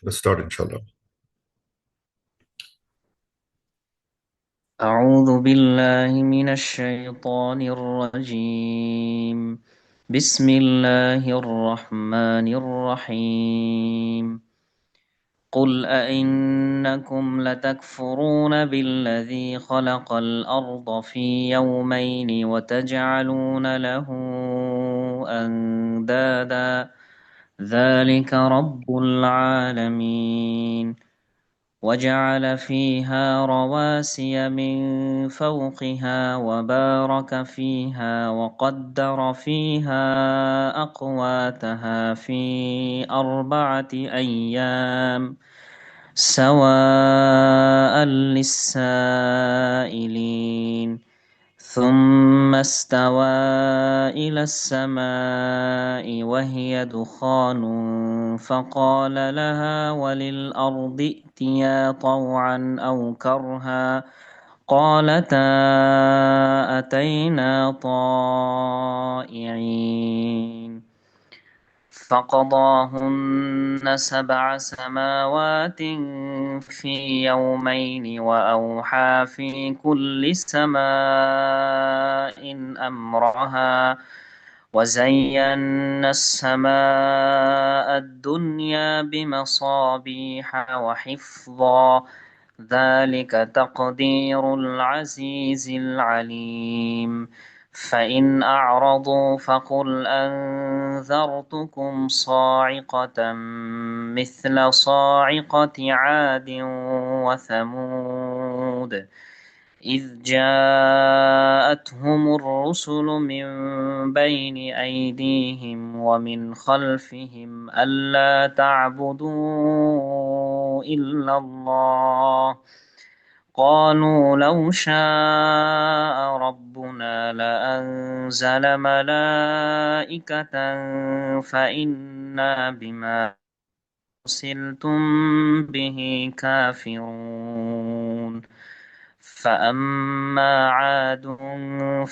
Let's start, inshallah. أعوذ بالله من الشيطان الرجيم. بسم الله الرحمن الرحيم. قل أئنكم لتكفرون بالذي خلق الأرض في يومين وتجعلون له أندادا ذلك رب العالمين. وجعل فيها رواسي من فوقها وبارك فيها وقدر فيها أقواتها في 4 أيام سواء للسائلين. ثم استوى إلى السماء وهي دخان فقال لها وللأرض ائتيا طوعا أو كرها قالتا أتينا طائعين. فقضاهن 7 سماوات في يومين وأوحى في كل سماء أمرها وزينا السماء الدنيا بمصابيح وحفظا ذلك تقدير العزيز العليم. فإن أعرضوا فقل أنذرتكم صاعقة مثل صاعقة عاد وثمود إذ جاءتهم الرسل من بين أيديهم ومن خلفهم ألا تعبدوا إلا الله قالوا لو شاء ربنا لأنزل ملائكة فإنا بما أرسلتم به كافرون. فأما عاد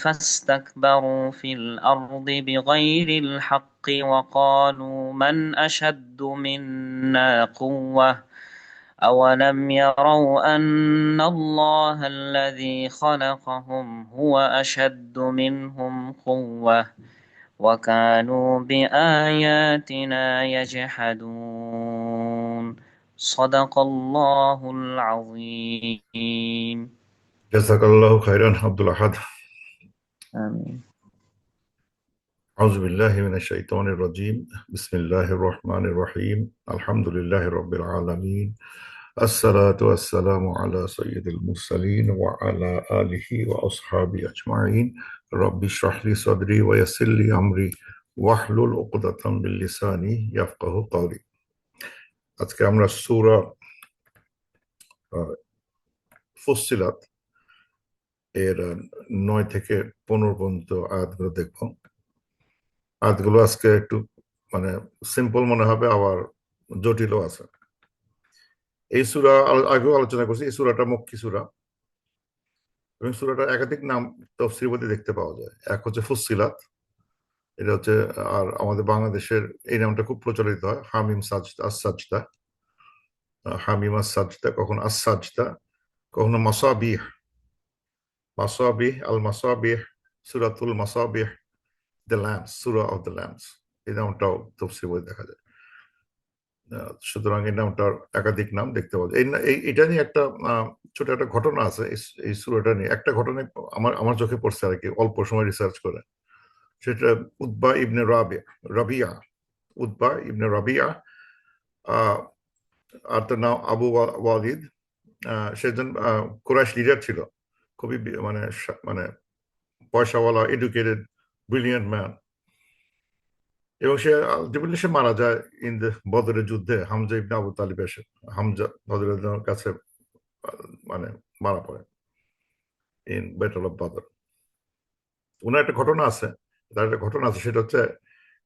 فاستكبروا في الأرض بغير الحق وقالوا من أشد منا قوة أولم يروا أن الله الذي خلقهم هو أشد منهم قوة وكانوا بآياتنا يجحدون. صدق الله العظيم. Jazakallahu khairan, Abdul Ahad. آمين. أعوذ بالله من الشيطان الرجيم. بسم الله الرحمن الرحيم. الحمد لله رب العالمين. الصلاة والسلام على سيد المرسلين وعلى آله وأصحابه أجمعين. رب اشرح لي صدري ويسر لي أمري واحلل عقدة من لساني يفقهوا قولي. আজকে আমরা সূরা ফুসসিলাত এর 9 থেকে 15 পর্যন্ত আয়াতগুলো দেখব। আয়াতগুলো আজকে একটু মানে সিম্পল মনে হবে, আবার জটিলও আছে। এই সূরা আগেও আলোচনা করছি, এই সূরাটা মক্কি সূরা এবং সূরাটার একাধিক নাম তাফসীর বইতে দেখতে পাওয়া যায়। এক হচ্ছে ফুসসিলাত, এটা হচ্ছে, আর আমাদের বাংলাদেশের এই নামটা খুব প্রচলিত হয়, হামিম সাজদা, আস সাজদা, হামিম আস সাজদা, কখনো আস সাজদা, কখনো মাসাবিহ, মাসাবিহ আল মাসাবিহ, সূরাতুল মাসাবিহ, দ্য ল্যাম্পস, সূরা অফ দ্য ল্যাম্পস, এই নামটাও তাফসীর বইতে দেখা যায়। সুতরাং এই নামটার একাধিক নাম দেখতে পাওয়া যায়। এটা নিয়ে একটা ছোট একটা ঘটনা আছে। এই সূরাটা নিয়ে একটা ঘটনা আমার আমার চোখে পড়ছে আর কি, অল্প সময় রিসার্চ করে। সেটা উতবা ইবনে রাবিয়া, উতবা ইবনে রাবিয়া, আহ, আর তার নাম আবু ওয়ালিদ। সে একজন কুরাইশ লিডার ছিল, খুবই মানে পয়সাওয়ালা, এডুকেটেড, ব্রিলিয়েন্ট ম্যান। এবং সে আলটিমেটলি সে মারা যায় ইন দ্য বদরের যুদ্ধে, হামজা ইবনে আবু তালিব এসে, হামজা বদরের কাছে মানে মারা পড়ে ইন ব্যাটল অফ বদর। ওনার একটা ঘটনা আছে, তার একটা ঘটনা আছে, সেটা হচ্ছে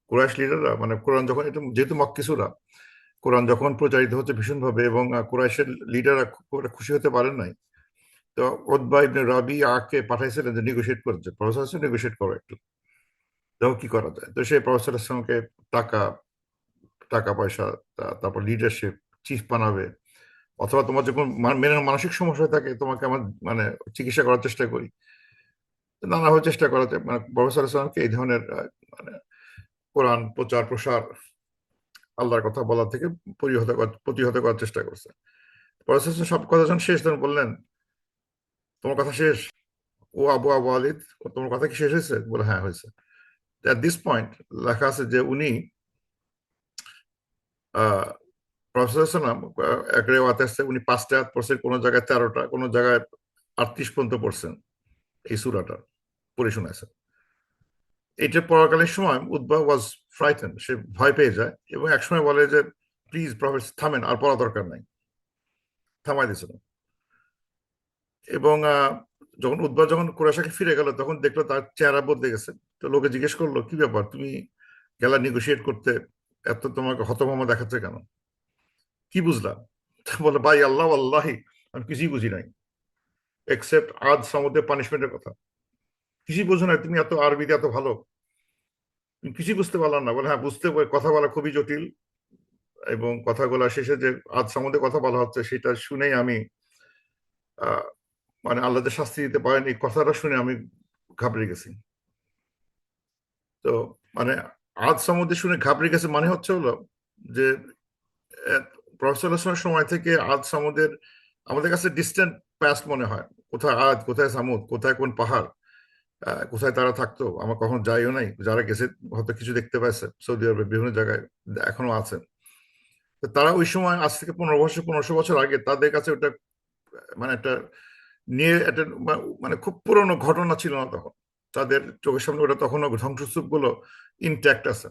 কুরাইশ লিডাররা, মানে কোরআন যখন, এটা যেহেতু মক্কি সূরা, কোরআন যখন প্রচারিত হচ্ছে ভীষণভাবে এবং কুরাইশের লিডাররা খুব একটা খুশি হতে পারেন নাই। তো উতবা ইবনে রাবিয়াকে পাঠাইছিলেন যে নেগোশিয়েট করছে, প্রফেসর নেগোশিয়েট করো একটু, দেখো কি করা যায়। তো সেই প্রফেসরের সঙ্গে টাকা টাকা পয়সা, তারপর লিডারশিপ, চিফ বানাবে, অথবা তোমার যখন মানসিক সমস্যা থাকে তোমাকে আমার মানে চিকিৎসা করার চেষ্টা করি, নানাভাবে চেষ্টা করা যায়। মানে প্রফেসর ইসলামকে এই ধরনের মানে কোরআন প্রচার প্রসার, আল্লাহর কথা বলা থেকে প্রতিহত করার চেষ্টা করছে। প্রফেসর সব কথা যখন শেষ তখন বললেন, তোমার কথা শেষ? ও আবু আবু আলিদ, তোমার কথা কি শেষ হয়েছে? বলে হ্যাঁ হয়েছে। এট দিস পয়েন্ট লেখা আছে যে উনি প্রফেসর সালাম এক রেওয়াতে আসছে উনি 5টা আয়াত পড়ছেন, কোনো জায়গায় 13টা, কোনো জায়গায় 38 পর্যন্ত পড়ছেন এই সূরাটা পড়ে শোনাইছেন। এটা পড়াকালীন সময় উদ্বা ওয়াজ ফ্রাইটেন, সে ভয় পেয়ে যায় এবং একসময় বলে যে প্লিজ প্রফেসর থামেন, আর পড়া দরকার নাই, থামাই দিয়েছিল। এবং যখন উদ্বা যখন কুরাইশকে ফিরে গেল তখন দেখলো তার চেহারা বদলে গেছে। তো লোকে জিজ্ঞেস করলো কি ব্যাপার, তুমি গেলা নেগোশিয়েট করতে, এত তোমাকে হতভম্ব দেখাচ্ছে কেন, কি বুঝলাম? বলে ভাই আল্লাহ আল্লাহি আমি কিছুই বুঝি নাই, এক্সেপ্ট আজ সমুদ্রের পানিশমেন্টের কথা, কিছুই বুঝো না, তুমি এত আরবিতে এত ভালো, তুমি কিছুই বুঝতে পারলাম না। বলে হ্যাঁ বুঝতে কথা বলা খুবই জটিল, এবং কথাগুলো শেষে যে আজ সমুদ্রে কথা বলা হচ্ছে সেটা শুনেই আমি আহ মানে আল্লাহ যে শাস্তি দিতে পারেন এই কথাটা শুনে আমি ঘাবড়ে গেছি। তো মানে আজ সমুদ্রে শুনে ঘাবড়ে গেছে মানে হচ্ছে হলো যে প্রফেসর সময় থেকে আজ সমুদ্রের আমাদের কাছে ডিস্টেন্ট পাস্ট মনে হয়। কোথায় আদ, কোথায় সামুদ, কোথায় কোন পাহাড়, কোথায় তারা থাকতো, আমার কখনো যাইও নাই, যারা গেছে হয়তো কিছু দেখতে পাইছে সৌদি আরবে বিভিন্ন জায়গায় এখনো আছে। তো তারা ওই সময় আজ থেকে 1500 বছর আগে তাদের কাছে ওটা মানে একটা নিয়ে একটা মানে খুব পুরনো ঘটনা ছিল না তখন। তাদের চোখের সামনে ওটা তখনও ধ্বংসস্তূপ গুলো ইনট্যাক্ট আছে,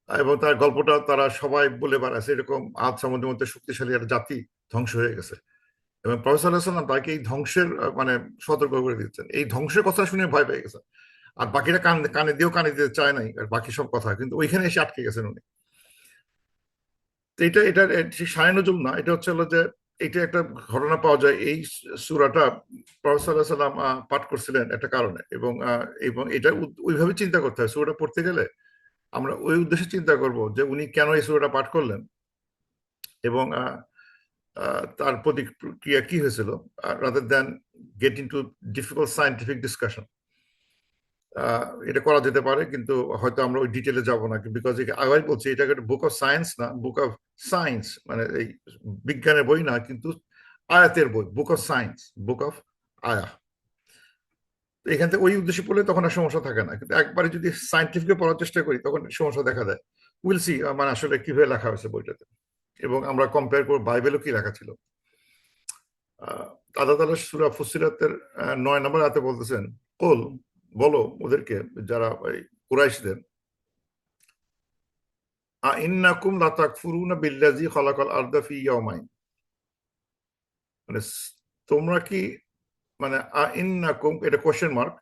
এবং তার গল্পটা তারা সবাই বলে বেড়াচ্ছে এরকম আজ সমুদ্রের মধ্যে শক্তিশালী একটা জাতি ধ্বংস হয়ে গেছে। এবং প্রফেসর সাল্লাম তাকে এই ধ্বংসের মানে সতর্ক করে দিচ্ছেন, এই ধ্বংসের কথা শুনে ভয় পেয়ে গেছে। আর বাকিরা কানে দিয়েও কানে দিতে চায় নাই আর বাকি সব কথা, কিন্তু ওইখানে এসে আটকে গেছেন উনি। তো এটা সায় নজুম না, এটা হচ্ছে হলো যে এটা একটা ঘটনা পাওয়া যায় এই সূরাটা প্রফেসর সাল্লাম পাঠ করছিলেন একটা কারণে। এবং এবং এটা ওইভাবে চিন্তা করতে হয় সূরাটা পড়তে গেলে, আমরা ওই উদ্দেশ্যে চিন্তা করব যে উনি কেন এই সূরাটা পাঠ করলেন এবং তার প্রতিক্রিয়া কি হয়েছিল, rather than gate into difficult scientific discussion. এটা করা যেতে পারে কিন্তু হয়তো আমরা ওই ডিটেলে যাব না, বিকজ আগে বলছি এটা একটা বুক অফ সায়েন্স না, বুক অফ সায়েন্স মানে এই বিজ্ঞানের বই না, কিন্তু আয়াতের বই, book of science, book of আয়া। তো এখান থেকে ওই উদ্দেশ্যে পড়লে তখন আর সমস্যা থাকে না, কিন্তু একবারে যদি সায়েন্টিফিক পড়ার চেষ্টা করি তখন সমস্যা দেখা দেয়। উইল সি মানে আসলে কিভাবে লেখা হয়েছে বইটাতে, এবং আমরা কম্পেয়ার করব বাইবেলও কি লেখা ছিল। আল্লাহ তাআলা সূরা ফুসিলাতের 9 নম্বর আয়াতে বলতেছেন, কুল বলো ওদেরকে, যারা কুরাইশদের, আইন্নাকুম লাতাকফুরুনা বিল্লাযী খালাকাল আরদা ফি ইয়াওমাইন, মানে তোমরা কি মানে আইন্নাকুম এটা কোশ্চেন মার্ক,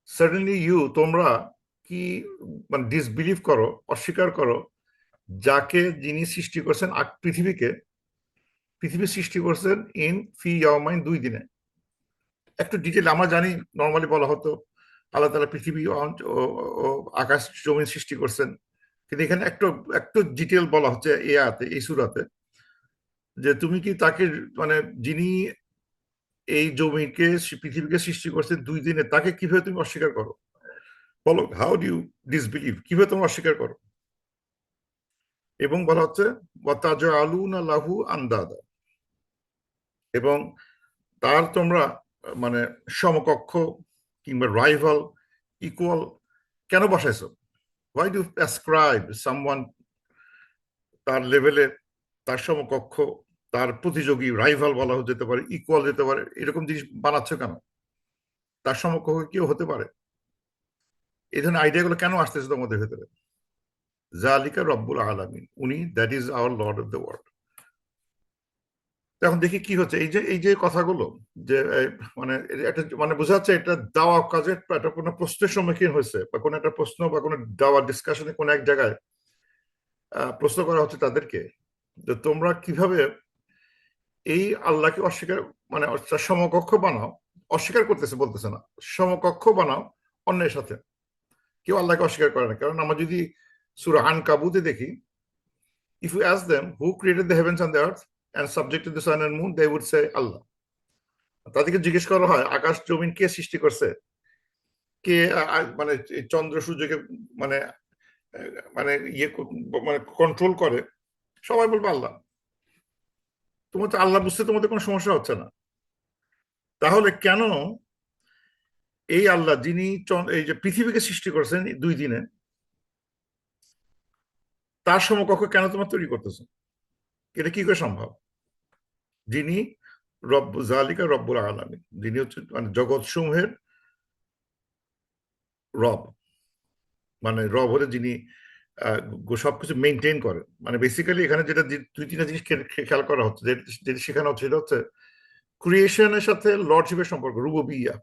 সাডেনলি ইউ তোমরা কি মানে ডিসবিলিভ করো, অস্বীকার করো যাকে যিনি সৃষ্টি করছেন পৃথিবীকে, পৃথিবী সৃষ্টি করছেন ইন ফি ইয়াওমাইন 2 দিনে। একটু ডিটেল আমরা জানি নর্মালি বলা হতো আল্লাহ তাআলা পৃথিবী ও আকাশ জমিন সৃষ্টি করছেন, কিন্তু এখানে একটু একটু ডিটেল বলা হচ্ছে এই আয়াতে, এই সূরাতে, যে তুমি কি তাকে মানে যিনি এই জমিকে পৃথিবীকে সৃষ্টি করছে 2 দিনে তাকে কিভাবে তুমি অস্বীকার করো? বলো হাউ ডু ইউ ডিসবিলিভ, কিভাবে তুমি অস্বীকার করো? এবং বলা হচ্ছে ওয়াতাজআলুনা লাহু আনদাদা, এবং তার তোমরা মানে সমকক্ষ কিংবা রাইভাল, ইকুয়াল কেন বসাইছো? হোয়াই ডু অ্যাসক্রাইব সামওয়ান তার লেভেলে, তার সমকক্ষ, তার প্রতিযোগী, রাইভাল বলা যেতে পারে, ইকুয়াল যেতে পারে, এরকম জিনিস বানাচ্ছ কেন? তার সমকক্ষ কেউ হতে পারে? এই ধরনের আইডিয়াগুলো কেন আসতেছে তোমাদের ভেতরে? জালিকা রব্বুল আলামিন, উনি that is our Lord of the world. এখন দেখি কি হচ্ছে, এই যে কথাগুলো যে মানে একটা মানে বোঝা যাচ্ছে এটা দাওয়া কাজে একটা কোনো প্রশ্নের সম্মুখীন হয়েছে, বা কোনো একটা প্রশ্ন বা কোনো দাওয়া ডিসকাশনে কোনো এক জায়গায় প্রশ্ন করা হচ্ছে তাদেরকে যে তোমরা কিভাবে এই আল্লাহকে অস্বীকার মানে সমকক্ষ বানাও, অস্বীকার করতেছে বলতেছে না, সমকক্ষ বানাও অন্যের সাথে। কেউ আল্লাহকে অস্বীকার করে না, কারণ আমরা যদি সূরা আনকাবুতে দেখি If you ask them who created the heavens and the earth and subjected the sun and moon, they would say Allah. তাদেরকে জিজ্ঞেস করা হয় আকাশ জমিন কে সৃষ্টি করছে, কে মানে চন্দ্র সূর্যকে মানে মানে ইয়ে মানে কন্ট্রোল করে, সবাই বলবে আল্লাহ। তোমার তো আল্লাহ বুঝতে তোমাদের কোনো সমস্যা হচ্ছে না। তাহলে কেন এই আল্লাহ যিনি এই যে পৃথিবীকে সৃষ্টি করেছেন 2 দিনে, তার সমকক্ষ কেন তোমার তৈরি করতেছো? এটা কি করে সম্ভব? যিনি রব্বু জালিকা রব্বুল আলামিন, যিনি হচ্ছে মানে জগৎ সমূহের রব, মানে রব হলে যিনি সবকিছু মেনটেন করেন। মানে বেসিক্যালি এখানে যেটা 2-3টা জিনিস খেয়াল করা হচ্ছে, যেটা শেখানো হচ্ছে, সেটা হচ্ছে ক্রিয়েশনের সাথে লর্ডশিপের সম্পর্ক, রুবুবিয়্যাহ।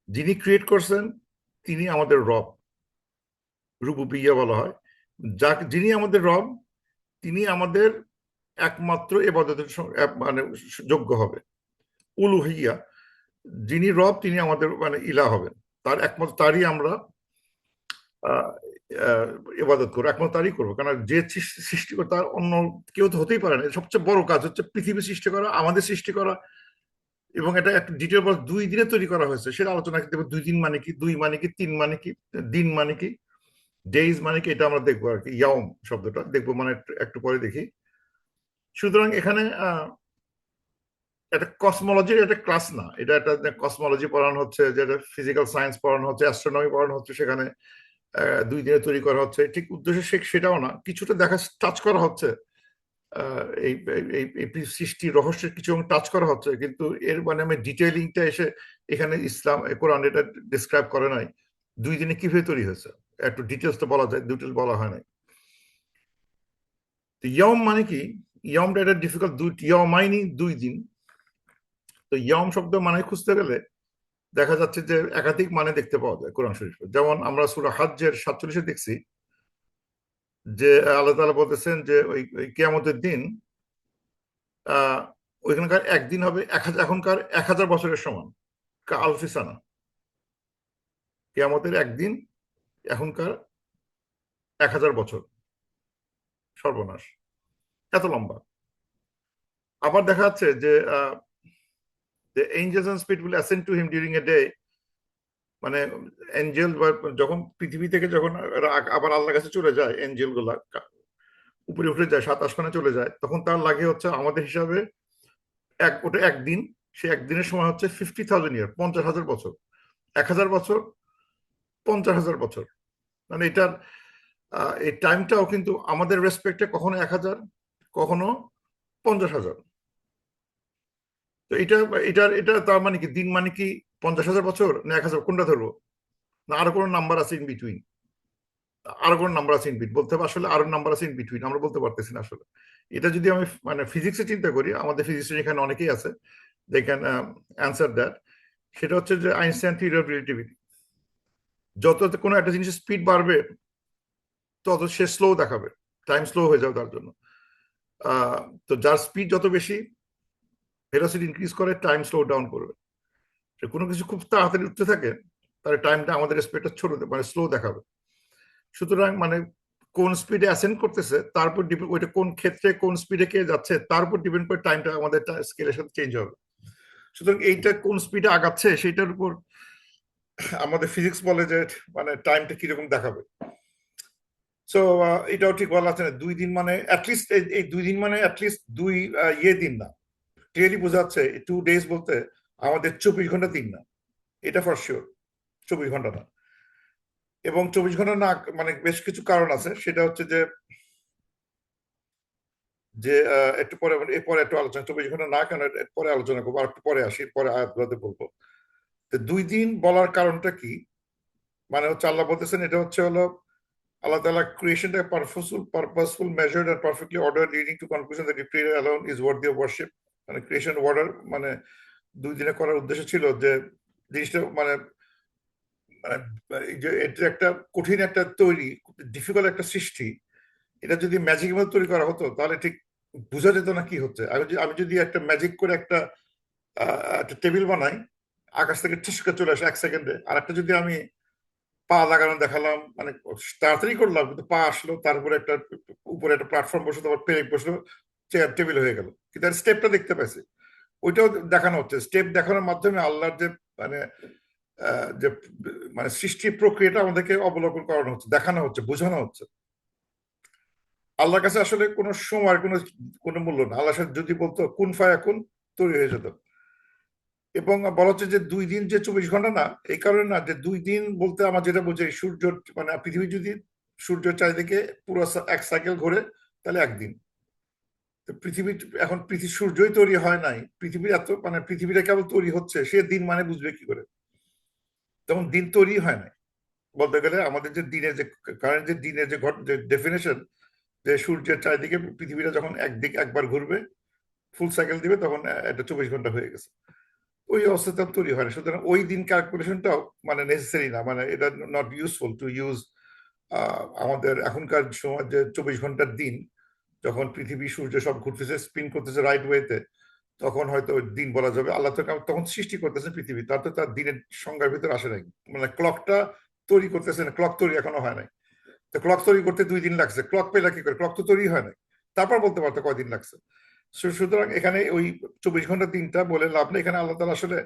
যিনি ক্রিয়েট করছেন তিনি আমাদের রব, রুবুবিয়্যাহ বলা হয়। যিনি আমাদের রব তিনি আমাদের একমাত্র ইবাদতের মানে যোগ্য হবে, উলুহিয়া। যিনি রব তিনি আমাদের মানে ইলাহ হবেন, তার একমাত্র তারই আমরা ইবাদত করবো, একমাত্র তারই করবো। কারণ যে সৃষ্টি করে তার অন্য কেউ তো হতেই পারে না। সবচেয়ে বড় কাজ হচ্ছে পৃথিবী সৃষ্টি করা, আমাদের সৃষ্টি করা, এবং এটা একটা ডিটেল 2 দিনে তৈরি করা হয়েছে। সেটা আলোচনা করতে হবে। 2 দিন মানে কি, 2 মানে কি, 3 মানে কি, দিন মানে কি, ডেইজ মানে কি, এটা আমরা দেখবো আর কি। ইয়াউম শব্দটা দেখবো মানে একটু পরে দেখি। সুতরাং এখানে একটা কসমোলজির একটা ক্লাস না, এটা একটা কসমোলজি পড়ানো হচ্ছে, যেটা ফিজিক্যাল সায়েন্স পড়ানো হচ্ছে, অ্যাস্ট্রোনমি পড়ানো হচ্ছে, সেখানে 2 দিনে তৈরি করা হচ্ছে। ঠিক উদ্দেশ্য সেটাও না, কিছুটা দেখা টাচ করা হচ্ছে, এই সৃষ্টি রহস্যের কিছু টাচ করা হচ্ছে, কিন্তু এর মানে আমি ডিটেইলিংটা এসে এখানে ইসলাম কোরআন এটা ডিসক্রাইব করে নাই 2 দিনে কিভাবে তৈরি হয়েছে। একটু ডিটেলস তো বলা যায়, ডিটেলস বলা হয় নাই। ইয়ম মানে কি, ইয়মটা এটা ডিফিকাল্ট। ইয়মাইনি 2 দিন। তো ইয়ম শব্দ মানে খুঁজতে গেলে দেখা যাচ্ছে যে একাধিক মানে দেখতে পাওয়া যায় কোরআন শরীফে। যেমন আমরা সূরা হাজ্জের 47-এ দেখছি যে আল্লাহ তাআলা বলতেছেন যে ওই কিয়ামতের দিন ওইখানকার একদিন হবে এখনকার 1000 বছরের সমান, আলফিসানা। কিয়ামতের একদিন এখনকার 1000 বছর। সর্বনাশ, এত লম্বা। আবার দেখা যাচ্ছে যে the angels and spirit will ascend to him during a day, মানে এঞ্জেল যখন পৃথিবী থেকে যখন আবার আল্লাহর কাছে চলে যায়, এঞ্জেল গুলা উপরে উঠে যায়, 7 আসমানে চলে যায়, তখন তার লাগে হচ্ছে আমাদের হিসাবে ওটা একদিন। সে একদিনের সময় হচ্ছে 50,000 ইয়ার, 50,000 বছর। 1000 বছর 50,000 বছর। মানে এটার এই টাইমটাও কিন্তু আমাদের রেসপেক্টে কখনো 1000, কখনো 50,000। তো এটা তার মানে কি, দিন মানে কি 50,000 বছর না 1000, কোনটা ধরবো? না আরো কোনো নাম্বার আছে ইন বিটুইন? আরো কোন নাম্বার আছে ইন বিটুইন বলতে হবে, আসলে আরো নাম্বার আছে ইন বিটুইন, আমরা বলতে পারতেছি না আসলে। এটা যদি আমি মানে ফিজিক্সে চিন্তা করি, আমাদের ফিজিক্সের এখানে অনেকেই আছে, দে ক্যান অ্যান্সার দ্যাট। সেটা হচ্ছে যে আইনস্টাইন থিওরি অফ রিলেটিভিটি। যত কোনো একটা জিনিসের স্পিড বাড়বে তত সে স্লো দেখাবে, টাইম স্লো হয়ে যাবে তার জন্য। তো যার স্পিড যত বেশি, ভেলোসিটি ইনক্রিজ করে, টাইম স্লো ডাউন করবে। কোনো কিছু খুব তাড়াতাড়ি উঠতে থাকে তাহলে টাইমটা আমাদের স্পিডটা ছোট মানে স্লো দেখাবে। সুতরাং মানে কোন স্পিডে অ্যাসেন্ড করতেছে তার উপর ডিপেন্ড, ওইটা কোন ক্ষেত্রে কোন স্পিডে কে যাচ্ছে তার উপর ডিপেন্ড করে টাইমটা আমাদের স্কেলের সাথে চেঞ্জ হবে। সুতরাং এইটা কোন স্পিডে আগাচ্ছে সেইটার উপর আমাদের ফিজিক্স বলে যে মানে টাইমটা কিরকম দেখাবে। সো এটাও ঠিক বলা আছে না 2 দিন মানে অ্যাটলিস্ট, এই 2 দিন মানে অ্যাটলিস্ট 2 দিন না। ক্লিয়ারলি বোঝা যাচ্ছে 2 days বলতে আমাদের 24 ঘন্টা দিন না, এটা ফর শিওর 24 ঘন্টা না। এবং 24 ঘন্টা না মানে বেশ কিছু কারণ আছে, সেটা হচ্ছে যে যে একটু পরে, এরপরে একটু আলোচনা, 24 ঘন্টা না কেন পরে আলোচনা করবো, আর একটু পরে আসি, পরে আয়াতগুলোতে বলবো। তো 2 দিন বলার কারণটা কি, মানে হচ্ছে আল্লাহ বলতেছেন এটা হচ্ছে হলো আল্লাহ তাআলা ক্রিয়েশনটা purposeful measured and perfectly order leading to conclusion that prayer alone is worthy of worship. মানে ক্রিয়েশন অর্ডার মানে 2 দিনে করার উদ্দেশ্য ছিল যে জিনিসটা মানে যে এটা একটা কঠিন একটা তৈরি, ডিফিকাল্ট একটা সৃষ্টি, এটা যদি ম্যাজিক মতো তৈরি করা হতো তাহলে ঠিক বোঝা যেত না কি হচ্ছে। আমি যদি একটা ম্যাজিক করে একটা একটা টেবিল বানাই, আকাশ থেকে ঠিসকে চলে আসে 1 সেকেন্ডে, আর একটা যদি আমি পা লাগানো দেখালাম, মানে তাড়াতাড়ি করলাম, কিন্তু পা আসলো, তারপরে একটা উপরে একটা প্ল্যাটফর্ম বসলো, তারপর পেরেক বসলো, চেয়ার টেবিল হয়ে গেল, কিন্তু স্টেপটা দেখতে পাইছি। ওইটাও দেখানো হচ্ছে, স্টেপ দেখানোর মাধ্যমে আল্লাহর যে মানে যে মানে সৃষ্টির প্রক্রিয়াটা আমাদেরকে অবলোকন করানো হচ্ছে, দেখানো হচ্ছে, বোঝানো হচ্ছে। আল্লাহর কাছে আসলে কোনো সময়ের কোনো কোনো মূল্য না। আল্লাহর সাথে যদি বলতো কুন ফায়াকুন, তৈরি হয়ে যেত। এবং বলা হচ্ছে যে 2 দিন যে 24 ঘন্টা না, এই কারণে না যে 2 দিন বলতে আমার যেটা বোঝাই, সূর্য মানে পৃথিবী যদি সূর্যের চারিদিকে পুরো এক সাইকেল ঘোরে, তাহলে একদিন। তো পৃথিবী, এখন পৃথিবী সূর্যই তৈরি হয় নাই, পৃথিবীর এত মানে পৃথিবীটা কেবল তৈরি হচ্ছে, সে দিন মানে বুঝবে কি করে? তখন দিন তৈরি হয় নাই। বলতে গেলে আমাদের যে দিনের যে কারেন্ট যে দিনের যে ডেফিনেশন, যে সূর্যের চারিদিকে পৃথিবীটা যখন একদিক একবার ঘুরবে, ফুল সাইকেল দিবে, তখন এটা 24 ঘন্টা হয়ে গেছে। ওই অবস্থা তৈরি হয় না। সুতরাং ওই দিন ক্যালকুলেশনটাও মানে নেসেসারি না, মানে এটা নট ইউজফুল টু ইউজ। আমাদের এখনকার সময় যে 24 ঘন্টার দিন, যখন পৃথিবী সূর্য সব ঘুরতেছে, স্পিন করতেছে রাইট ওয়েতে, তখন হয়তো ওই দিন বলা যাবে। আল্লাহ তো তখন সৃষ্টি করতেছেন পৃথিবী, তার তো তার দিনের সংজ্ঞার ভিতরে আসে নাই। মানে ক্লকটা তৈরি করতেছেন, ক্লক তৈরি এখনো হয় নাই। তো ক্লক তৈরি করতে 2 দিন লাগছে, ক্লক পেলা কি করে? ক্লক তো তৈরি হয় নাই, তারপর বলতে পারতো কয়দিন লাগছে। সুতরাং এখানে ওই 24 ঘন্টা দিনটা বলে লাভ নেই। এখানে আল্লাহ তাআলা আসলে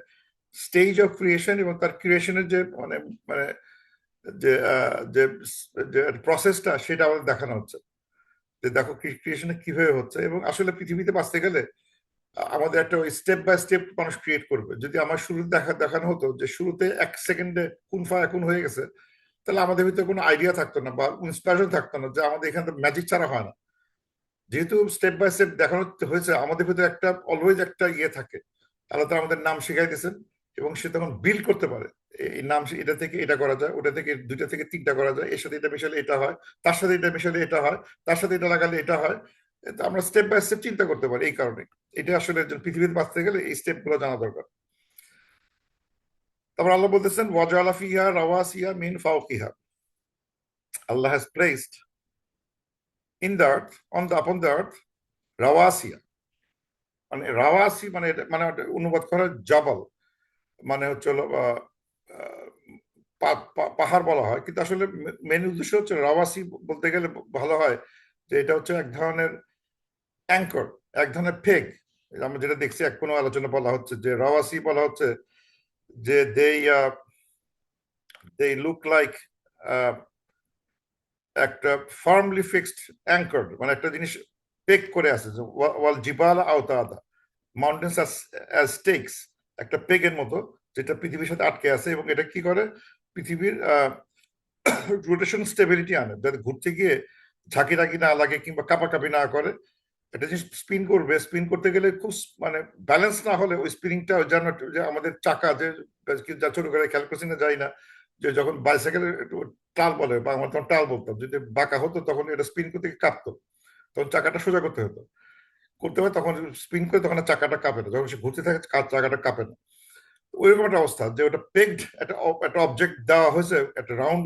স্টেজ অফ ক্রিয়েশন এবং তার ক্রিয়েশনের যে মানে মানে যে যে যে প্রসেসটা, সেটা আমাদের দেখানো হচ্ছে, যে দেখো ক্রিয়েশনে কিভাবে হচ্ছে। এবং আসলে পৃথিবীতে বাঁচতে গেলে আমাদের একটা ওই স্টেপ বাই স্টেপ মানুষ ক্রিয়েট করবে। যদি আমার শুরুতে দেখানো হতো যে শুরুতে 1 সেকেন্ডে কোন ফায়াকুন হয়ে গেছে, তাহলে আমাদের ভিতরে কোনো আইডিয়া থাকতো না বা ইন্সপিরেশন থাকতো না, যে আমাদের এখানে ম্যাজিক ছাড়া হয় না। যেহেতু স্টেপ বাই স্টেপ দেখানো হয়েছে, আমাদের ভিতরে একটা অলওয়েজ একটা ইয়ে থাকে। আল্লাহ তাআলা আমাদের নাম শিখাই দিয়েছেন, এবং সে তখন বিল্ড করতে পারে। এই নাম, এটা থেকে এটা করা যায়, ওটা থেকে 2টা থেকে 3টা করা যায়, এর সাথে এটা মিশালে এটা হয়, তার সাথে এটা মিশালে এটা হয়, তার সাথে এটা লাগালে এটা হয়। তো আমরা স্টেপ বাই স্টেপ চিন্তা করতে পারি। এই কারণে এটা আসলে একজন পৃথিবীতে বাঁচতে গেলে এই স্টেপ গুলো জানা দরকার। তারপর আল্লাহ বলতেছেন ওয়াজালা ফিহা রাওয়াসিয়া মিন ফাওকিহা, Allah has placed in the earth, on the upon the earth, রাওয়াসিয়া। মানে রাওয়াসি মানে মানে অনুবাদ করা জবল, মানে হচ্ছে হলো পাহাড় বলা হয়, কিন্তু আসলে মেন উদ্দেশ্য হচ্ছে রাওয়াসি বলতে গেলে ভালো হয় যে এটা হচ্ছে এক ধরনের অ্যাঙ্কর, এক ধরনের পেগ। আমরা যেটা দেখছি এক কোনো আলোচনা বলা হচ্ছে যে রাওয়াসি বলা হচ্ছে যে দে লুক লাইক একটা ফার্মলি ফিক্সড অ্যাঙ্কর, মানে একটা জিনিস পেগ করে আছে, যে ওয়াল জিবালা আওতাদা, মাউন্টেন্স অ্যাজ স্টেকস, একটা পেগের মতো, যেটা পৃথিবীর সাথে আটকে আছে। এবং এটা কি করে? পৃথিবীর রোটেশন স্টেবিলিটি আনে, যাতে ঘুরতে গিয়ে ঝাঁকি টাকি না লাগে কিংবা কাঁপাকাঁপি না করে। একটা জিনিস স্পিন করবে, স্পিন করতে গেলে খুব মানে ব্যালেন্স না হলে ওই স্পিনিংটা যেন, যে আমাদের চাকা যে যা ছোট করে খেয়াল করছি না, যাই না, যে যখন বাইসাইকেলের টাল বলে, বা আমরা তখন টাল বলতাম, যদি বাঁকা হতো তখন এটা স্পিন করতে গিয়ে কাঁপতো, তখন চাকাটা সোজা করতে হতো, করতে হয় তখন স্পিন করে, তখন আর চাকাটা কাঁপে না, যখন সে ঘুরতে থাকে চাকাটা কাঁপে না। ওইরকম একটা অবস্থা, যে ওটা পেগড একটা অবজেক্ট দেওয়া হয়েছে একটা রাউন্ড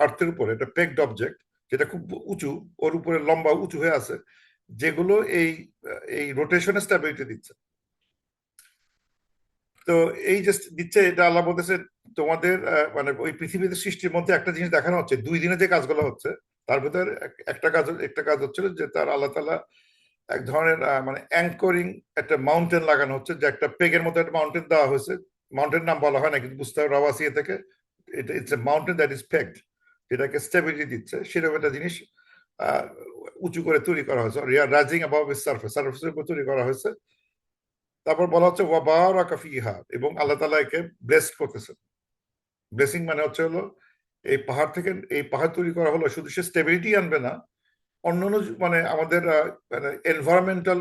আর্থের উপরে, একটা পেগড অবজেক্ট, যেটা খুব উঁচু, ওর উপরে লম্বা উঁচু হয়ে আছে, যেগুলো এই এই রোটেশনের স্টেবিলিটি দিচ্ছে। তো এই যে দিচ্ছে, এটা আল্লাহ বলতেছে তোমাদের মানে ওই পৃথিবীতে সৃষ্টির মধ্যে একটা জিনিস দেখানো হচ্ছে, 2 দিনে যে কাজগুলো হচ্ছে, তার ভিতরে একটা কাজ হচ্ছিল যে তার আল্লাহ তাআলা এক ধরনের মানে অ্যাঙ্করিং একটা মাউন্টেন লাগানো হচ্ছে, যে একটা পেগের মতো একটা মাউন্টেন দেওয়া হয়েছে। মাউন্টেন নাম বলা হয় না, কিন্তু বুঝতে হবে রাওয়াসিয়া থেকে, এটা it's a mountain that is pegged, যেটাকে স্টেবিলিটি দিচ্ছে, সেরকম একটা জিনিস আহ, উঁচু করে তৈরি করা হয়েছে, রাইজিং অ্যাবাভ সারফেস, সারফেসের উপর তৈরি করা হয়েছে। তারপর বলা হচ্ছে ওয়া বারাকা ফিহা, এবং আল্লাহ তাআলা একে ব্লেসড করতেছেন। ব্লেসিং মানে হচ্ছে হলো এই পাহাড় থেকে, এই পাহাড় তৈরি করা হলো শুধু সে স্টেবিলিটি আনবে না, অন্যান্য মানে আমাদের মানে এনভায়রনমেন্টাল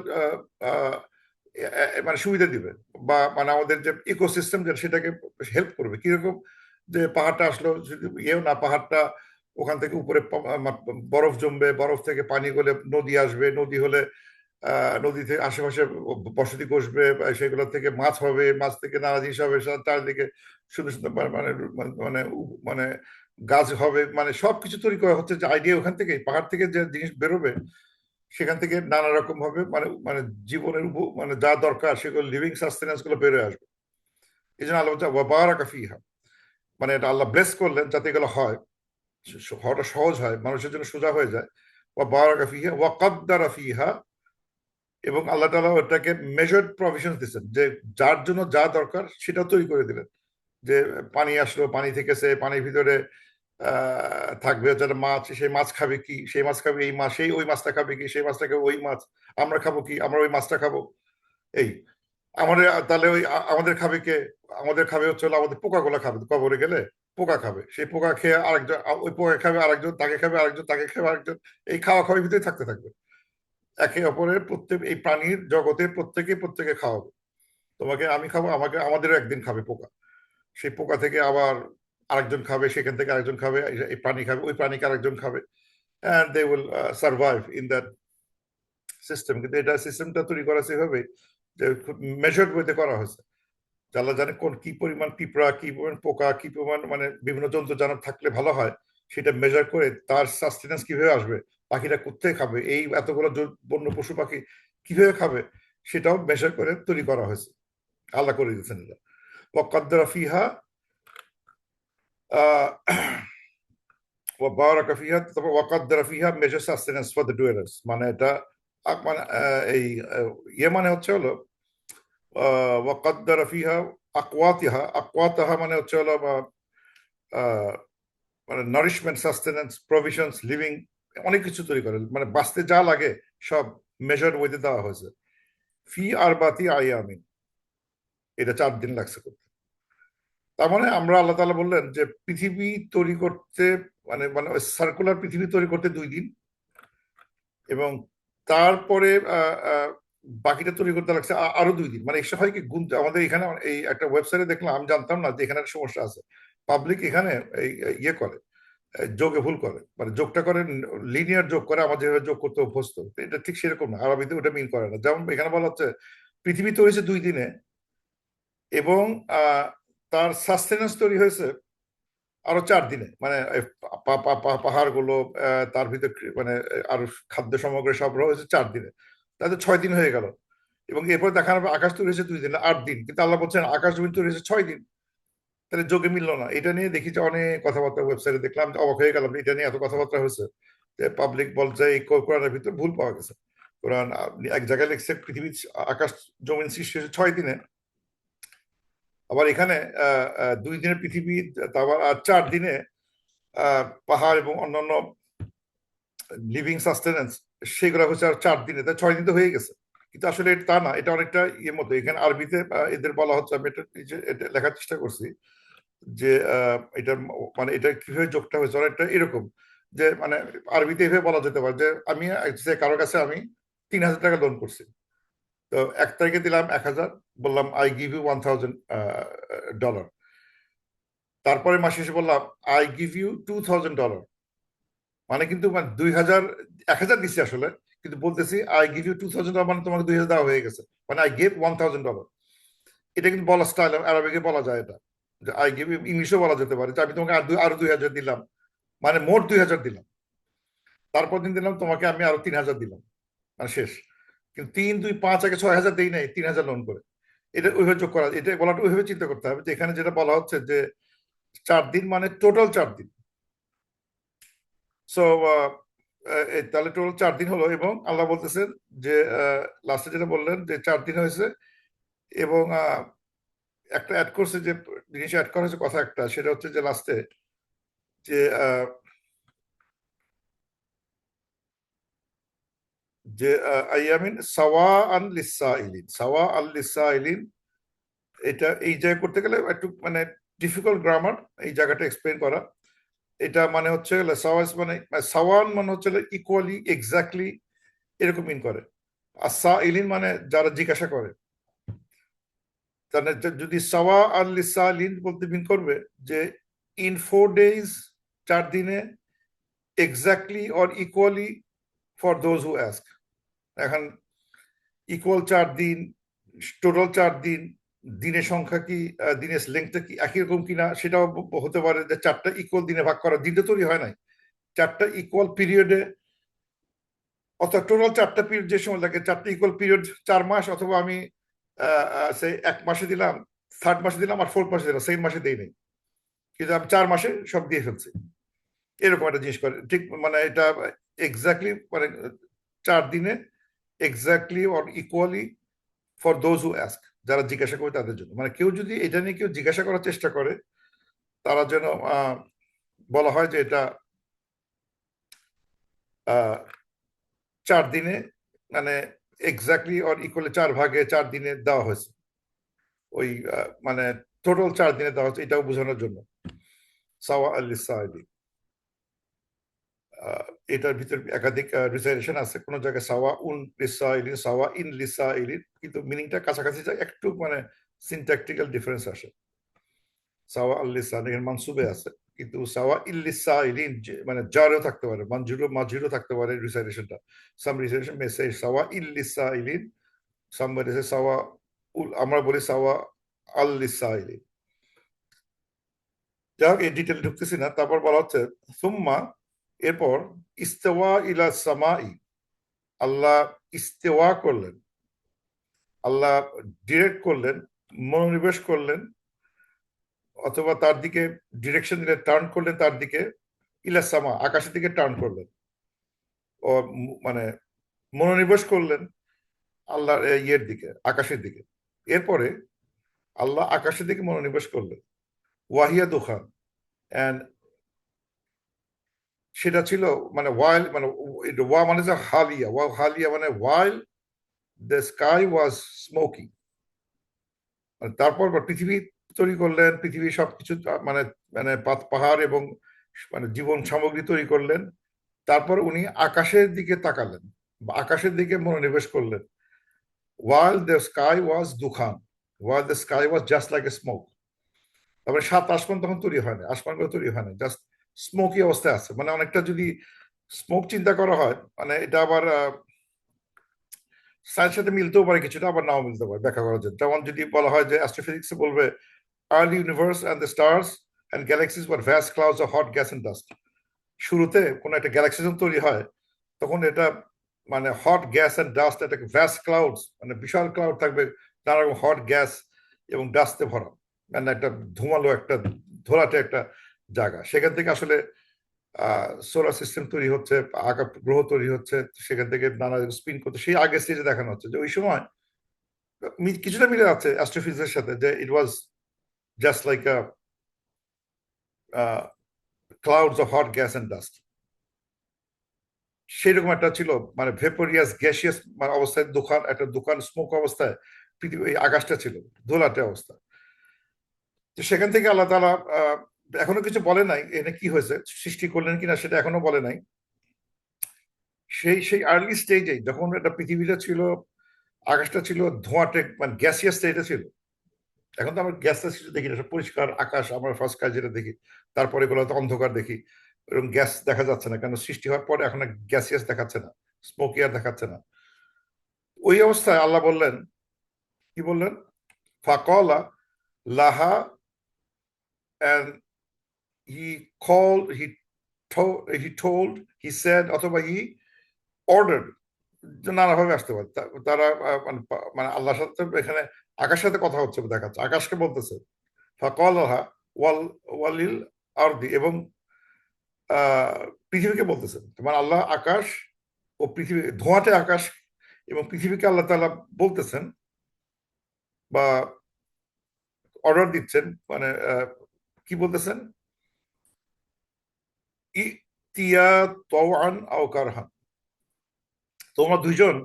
মানে সুবিধা দিবে, বা মানে আমাদের যে ইকোসিস্টেম সেটাকে হেল্প করবে। কিরকম? যে পাহাড়টা আসলো যদি ইয়েও না, পাহাড়টা ওখান থেকে উপরে বরফ জমবে, বরফ থেকে পানি গলে নদী আসবে, নদী হলে নদী থেকে আশেপাশে বসতি বসবে, সেগুলো থেকে মাছ হবে, মাছ থেকে নানা জিনিস হবে, চারদিকে সুন্দর সুন্দর মানে মানে মানে গাছ হবে, মানে সবকিছু তৈরি করা হচ্ছে, যে আইডিয়া ওখান থেকে, পাহাড় থেকে যে জিনিস বেরোবে, সেখান থেকে নানা রকম ভাবে মানে মানে জীবনের মানে যা দরকার সেগুলো, লিভিং সাস্টেন্স গুলো বেরোয় আসবে। এই জন্য আল্লাহ বারাকা ফিহা, মানে এটা আল্লাহ ব্লেস করলেন যাতে এগুলো হয়। হওয়াটা সহজ হয়, মানুষের জন্য সোজা হয়ে যায়। ওয়া বারাকা ফিহা ওয়া কাদ্দারা ফিহা, এবং আল্লাহ তাআলা ওটাকে মেজার্ড প্রভিশন দিচ্ছেন, যে যার জন্য যা দরকার সেটা তৈরি করে দিলেন। যে পানি আসলো, পানি থেকে সে পানির ভিতরে থাকবে যারা মাছ, সেই মাছ খাবে কি, সেই মাছ খাবে এই মাছ, সেই ওই মাছটা খাবে কি, সেই মাছটা খাবে ওই মাছ, আমরা খাবো কি, আমরা ওই মাছটা খাবো। এই আমাদের তাহলে ওই আমাদের খাবে কে, আমাদের খাবে হচ্ছে হলো আমাদের পোকাগুলো খাবে, কবরে গেলে পোকা খাবে, সেই পোকা খেয়ে আরেকজন, ওই পোকা খাবে আরেকজন, তাকে খাবে আরেকজন, তাকে খাবে আরেকজন, এই খাওয়া খাওয়ার ভিতরে থাকতে থাকবে। একে অপরের প্রত্যেক এই প্রাণীর জগতে প্রত্যেকে প্রত্যেকে খাওয়াবে। তোমাকে আমি খাবো, আমাকে আমাদেরও একদিন খাবে পোকা, সেই পোকা থেকে আবার আরেকজন খাবে, সেখান থেকে আরেকজন খাবে, এই প্রাণী খাবে, ওই প্রাণীকে আরেকজন খাবে, and they will survive in that system. কিন্তু এটা সিস্টেমটা তৈরি করা সেভাবে যে খুব মেজার্ড ওয়েতে করা হয়েছে। আল্লাহ জানে কোন কি পরিমাণ পিঁপড়া, কি পরিমাণ পোকা, কি পরিমাণ মানে বিভিন্ন জন্তু জানোয়ার থাকলে ভালো হয়, সেটা মেজার করে তার সাস্টেনেন্স কিভাবে আসবে, পাখিরা কোথায় খাবে, এই এতগুলো বন্য পশু পাখি কিভাবে খাবে, সেটাও মেজার করে তৈরি করা হয়েছে। আল্লাহ করে দিয়েছেন এটা। ওয়াকাদ্দারা ফিহা ওয়াবারাকা ফিহা, তারপর ওয়াকাদ্দারা ফিহা measure sustenance for the dwellers, মানে এটা মানে এই ইয়ে মানে হচ্ছে হলো ওয়াকাদ্দারা ফিহা আকওয়াতিহা, আকওয়াতাহা মানে হচ্ছে হলো মানে নারিশমেন্ট, সাস্টেনেন্স, প্রভিশনস, লিভিং, অনেক কিছু তৈরি করে, মানে বাঁচতে যা লাগে সব মেজার ওয়েতে দেওয়া হয়েছে। ফি আরবাতি আইয়ামিন, এটা 4 দিন লাগছে করতে। তার মানে আমরা আল্লাহ তাআলা বললেন যে পৃথিবী তৈরি করতে, মানে মানে সার্কুলার পৃথিবী তৈরি করতে 2 দিন, এবং তারপরে বাকিটা তৈরি করতে লাগছে আরো 2 দিন। মানে এসব হয় কি গুনতে, আমাদের এখানে এই একটা ওয়েবসাইটে দেখলাম, আমি জানতাম না যে এখানে একটা সমস্যা আছে। পাবলিক এখানে এই ইয়ে করে, যোগে ভুল করে, মানে যোগটা করে লিনিয়ার যোগ করে, আমার যেভাবে যোগ করতে অভ্যস্ত, এটা ঠিক সেরকম না, আরবিতে ওটা মিন করে না। যেমন এখানে বলা হচ্ছে পৃথিবী তৈরি হয়েছে 2 দিনে, এবং তার সাস্টেনেন্স তৈরি হয়েছে আরো 4 দিনে। মানে পাহাড় গুলো, তার ভিতরে মানে আরো খাদ্য সামগ্রী সব হয়েছে 4 দিনে, তাতে 6 দিন হয়ে গেল। এবং এরপর দেখা যাবে আকাশ তৈরি হয়েছে 2 দিনে, 8 দিন, কিন্তু আল্লাহ বলছেন আকাশ জমি তৈরি হয়েছে 6 দিন। তাহলে যোগে মিললো না। এটা নিয়ে দেখি যে অনেক কথাবার্তা ওয়েবসাইটে দেখলাম, অবাক হয়ে গেলাম, এটা নিয়ে এত কথাবার্তা হয়েছে। যে পাবলিক বলছে এই কোরআনের ভিতরে ভুল পাওয়া গেছে। কোরআন এক জায়গায় লিখছে পৃথিবীর আকাশ জমিন সৃষ্টি হয়েছে 6 দিনে, আবার এখানে 2 দিনের পৃথিবী, তারপর আর 4 দিনে পাহাড় এবং অন্যান্য লিভিং সাস্টেনেন্স, সেগুলো হচ্ছে আর 4 দিনে, তাই 6 দিন তো হয়ে গেছে। কিন্তু আসলে তা না, এটা অনেকটা ইয়ের মতো। এখানে আরবিতে এদের বলা হচ্ছে, আমি এটা লেখার চেষ্টা করছি যে এটা মানে এটা কিভাবে যোগটা হয়েছে, অনেকটা এরকম যে মানে আরবিতে এভাবে বলা যেতে পারে যে আমি কারোর কাছে আমি 3,000 টাকা লোন করছি, তো 1 তারিখে দিলাম 1,000, বললাম আই গিভ ইউ $1,000। তারপরে মাসে এসে বললাম আই গিভ ইউ $2,000, মানে কিন্তু মানে 2,000, 1,000 দিচ্ছি আসলে, কিন্তু বলতেছি আই গিভ ইউ $2,000, মানে তোমাকে 2,000 দেওয়া হয়ে গেছে, মানে আই গিভ $1,000। এটা কিন্তু বলা স্টাইল, আরবিকে বলা যায় এটা, যে আই গিভ ইউ, ইংলিশও বলা যেতে পারে যে আমি তোমাকে আরো 2,000 দিলাম, মানে মোট 2,000 দিলাম, তারপর দিন দিলাম তোমাকে আমি আরো 3,000 দিলাম, মানে শেষ। কিন্তু 3, 2, 5 আগে 6,000 দেই নাই, 3,000 লোন করে। এটা ওইভাবে যোগ করা, এটা বলাটা ওইভাবে চিন্তা করতে হবে যে এখানে যেটা বলা হচ্ছে যে 4 দিন মানে টোটাল 4 দিন। সো তাহলে টোটাল 4 দিন হলো, এবং আল্লাহ বলতেছেন যে লাস্টে যেটা বললেন যে 4 দিন হয়েছে, এবং একটা অ্যাড করছে, যে জিনিস অ্যাড করা হয়েছে কথা একটা, সেটা হচ্ছে যে লাস্টে যে যে আইয়ামিন সাওয়া আন লিসাইলিন, সাওয়া আল লিসাইলিন, এটা এই জায়গায় করতে গেলে একটু মানে ডিফিকাল্ট গ্রামার, এই জায়গাটা এক্সপ্লেন করা। এটা মানে হচ্ছে সাওয়াস মানে সাওয়ান মানে হচ্ছে ইকুয়ালি, এক্স্যাক্টলি, এরকম মিন করে। আর সাইলিন মানে যারা জিজ্ঞাসা করে, তাহলে যদি সাওয়া আল লিসাইলিন বলতে মিন করবে যে ইন 4 days, 4 দিনে, exactly or equally for those who ask. এখন ইকুয়াল 4 দিন, টোটাল 4 দিন, দিনের সংখ্যা কি, দিনের লেংথটা কি একই রকম কিনা, সেটাও হতে পারে। যে 4টা ইকুয়াল দিনে ভাগ করা, দিনটা তৈরি হয় নাই, 4টা ইকুয়াল পিরিয়ডে, অর্থাৎ টোটাল 4টা পিরিয়ড যে সময় লাগে, 4টা ইকুয়াল পিরিয়ড 4 মাস, অথবা আমি সে 1 মাসে দিলাম, থার্ড মাসে দিলাম, আর ফোর্থ মাসে দিলাম, সেকেন্ড মাসে দেই নাই, কিন্তু আমি 4 মাসে সব দিয়ে ফেলছি। এরকম একটা জিনিস করে ঠিক মানে এটা এক্স্যাক্টলি মানে 4 দিনে exactly or equally for those who ask, যারা জিজ্ঞাসা করে তাদের জন্য। মানে কেউ যদি এটা নিয়ে কেউ জিজ্ঞাসা করার চেষ্টা করে তারা যেন বলা হয় যে এটা 4 দিনে মানে এক্স্যাক্টলি অর ইকুয়ালি 4 ভাগে 4 দিনে দেওয়া হয়েছে, ওই মানে টোটাল 4 দিনে দেওয়া হচ্ছে, এটাও বোঝানোর জন্য সাওয়া আল লিসাইলি। এটার ভিতরে একাধিক রিসাইলেশন আছে, কোন জায়গায় সাওয়া উন লিসাইলিন, সাওয়া ইন লিসাইলিন, কিন্তু মিনিংটা কাছাকাছি যায়, একটু মানে সিনট্যাকটিক্যাল ডিফারেন্স আসে। সাওয়া আল লিসাইলিন মানসুবে আছে, কিন্তু সাওয়া ইল লিসাইলিন মানে জারও থাকতে পারে, মাজরুরও থাকতে পারে রিসাইলেশনটা। সাম রিসাইলেশন মে সে সাওয়া ইল লিসাইলিন, সাম মে সে সাওয়া উল, আমরা বলি সাওয়া আল লিসাইলিন। যাই হোক এই ডিটেল ঢুকতেছি না। তারপর বলা হচ্ছে সুম্মা, এরপর ইস্তেওয়া ইলা সামাই, আল্লাহ ইস্তেওয়া করলেন, আল্লাহ ডিরেক্ট করলেন, মনোনিবেশ করলেন, অথবা তার দিকে ডিরেকশন দিলেন, টার্ন করলেন তার দিকে, ইলা সামা আকাশের দিকে টার্ন করলেন, ও মানে মনোনিবেশ করলেন আল্লাহর ইয়ের দিকে, আকাশের দিকে। এরপরে আল্লাহ আকাশের দিকে মনোনিবেশ করলেন, ওয়াহিয়া দুখান, এন্ড সেটা ছিল মানে ওয়াইল, মানে ওয়া মানে যে হালিয়া, ওয়া হালিয়া মানে ওয়াইল দ্য স্কাই ওয়াজ স্মোকি। তারপর পৃথিবী তৈরি করলেন, পৃথিবী সবকিছু মানে মানে পাহাড় এবং মানে জীবন সামগ্রী তৈরি করলেন। তারপর উনি আকাশের দিকে তাকালেন, আকাশের দিকে মনোনিবেশ করলেন, ওয়াইল দ্য স্কাই ওয়াজ দুখান, while the sky was just like a smoke. তারপরে সাত আসমান তখন তৈরি হয় না, আসমানগুলো তৈরি হয় না, জাস্ট স্মোকি অবস্থায় আছে। মানে অনেকটা যদি স্মোক চিন্তা করা হয়, মানে এটা আবার সায়েন্সের সাথে মিলতেও পারে কিছুটা, আবার নাও মিলতে পারে ব্যাখ্যা করার জন্য। যেমন যদি বলা হয় যে অ্যাস্ট্রোফিজিক্সে বলবে early universe and the stars and galaxies were vast clouds of hot gas and dust. শুরুতে কোন একটা গ্যালাক্সি যখন তৈরি হয় তখন এটা মানে হট গ্যাস এন্ড ডাস্ট, একটা ভ্যাস্ট ক্লাউডস মানে বিশাল ক্লাউড থাকবে, নানা রকম হট গ্যাস এবং ডাস্টে ভরা, মানে একটা ধুমালো একটা ধোলাটে একটা জায়গা। সেখান থেকে আসলে সোলার সিস্টেম তৈরি হচ্ছে, গ্রহ তৈরি হচ্ছে, সেখান থেকে নানা স্পিন করতে, সেই আগের স্টেজে দেখানো হচ্ছে যে ওই সময় কিছুটা মিলে আছে অ্যাস্ট্রোফিজিক্সের সাথে, যে it was just like a clouds of hot gas and dust. সেরকম একটা ছিল মানে ভেপোরিয়াস গ্যাসিয়াস অবস্থায়, দোকান একটা দোকান স্মোক অবস্থায় পৃথিবী, এই আকাশটা ছিল ধোলাটে অবস্থা। তো সেখান থেকে আল্লাহ তাআলা এখনো কিছু বলে নাই এনে কি হয়েছে, সৃষ্টি করলেন কিনা সেটা এখনো বলে নাই। সেই সেই আর্লি স্টেজে যখন একটা পৃথিবীটা ছিল, আকাশটা ছিল ধোঁয়াটে মানে গ্যাসিয়াস স্টেজে ছিল। এখন তো আমরা গ্যাসটা কিছু দেখি না, সব পরিষ্কার আকাশ, আমরা ফার্স্ট কাজ যেটা দেখি। তারপরে এগুলো তো অন্ধকার দেখি, এরকম গ্যাস দেখা যাচ্ছে না, কেন সৃষ্টি হওয়ার পরে এখন গ্যাসিয়াস দেখাচ্ছে না, স্মোকি আর দেখাচ্ছে না। ওই অবস্থায় আল্লাহ বললেন, কি বললেন, ফাকলা Laha, and he called, he told, he said, অথবা he ordered, নানাভাবে আসতে পারে। তারা মানে আল্লাহর সাথে এখানে আকাশের সাথে কথা হচ্ছে দেখাচ্ছে, আকাশকে বলতেছে ফাকলাহা ওয়াল ওয়ালিল আরদি, এবং পৃথিবীকে বলতেছেন। মানে আল্লাহ আকাশ ও পৃথিবী, ধোঁয়াটে আকাশ এবং পৃথিবীকে আল্লাহ তাআলা বলতেছেন বা অর্ডার দিচ্ছেন, মানে কি বলতেছেন, ইতিয়া তাওআন আও কারহান, তোমরা দুইজন,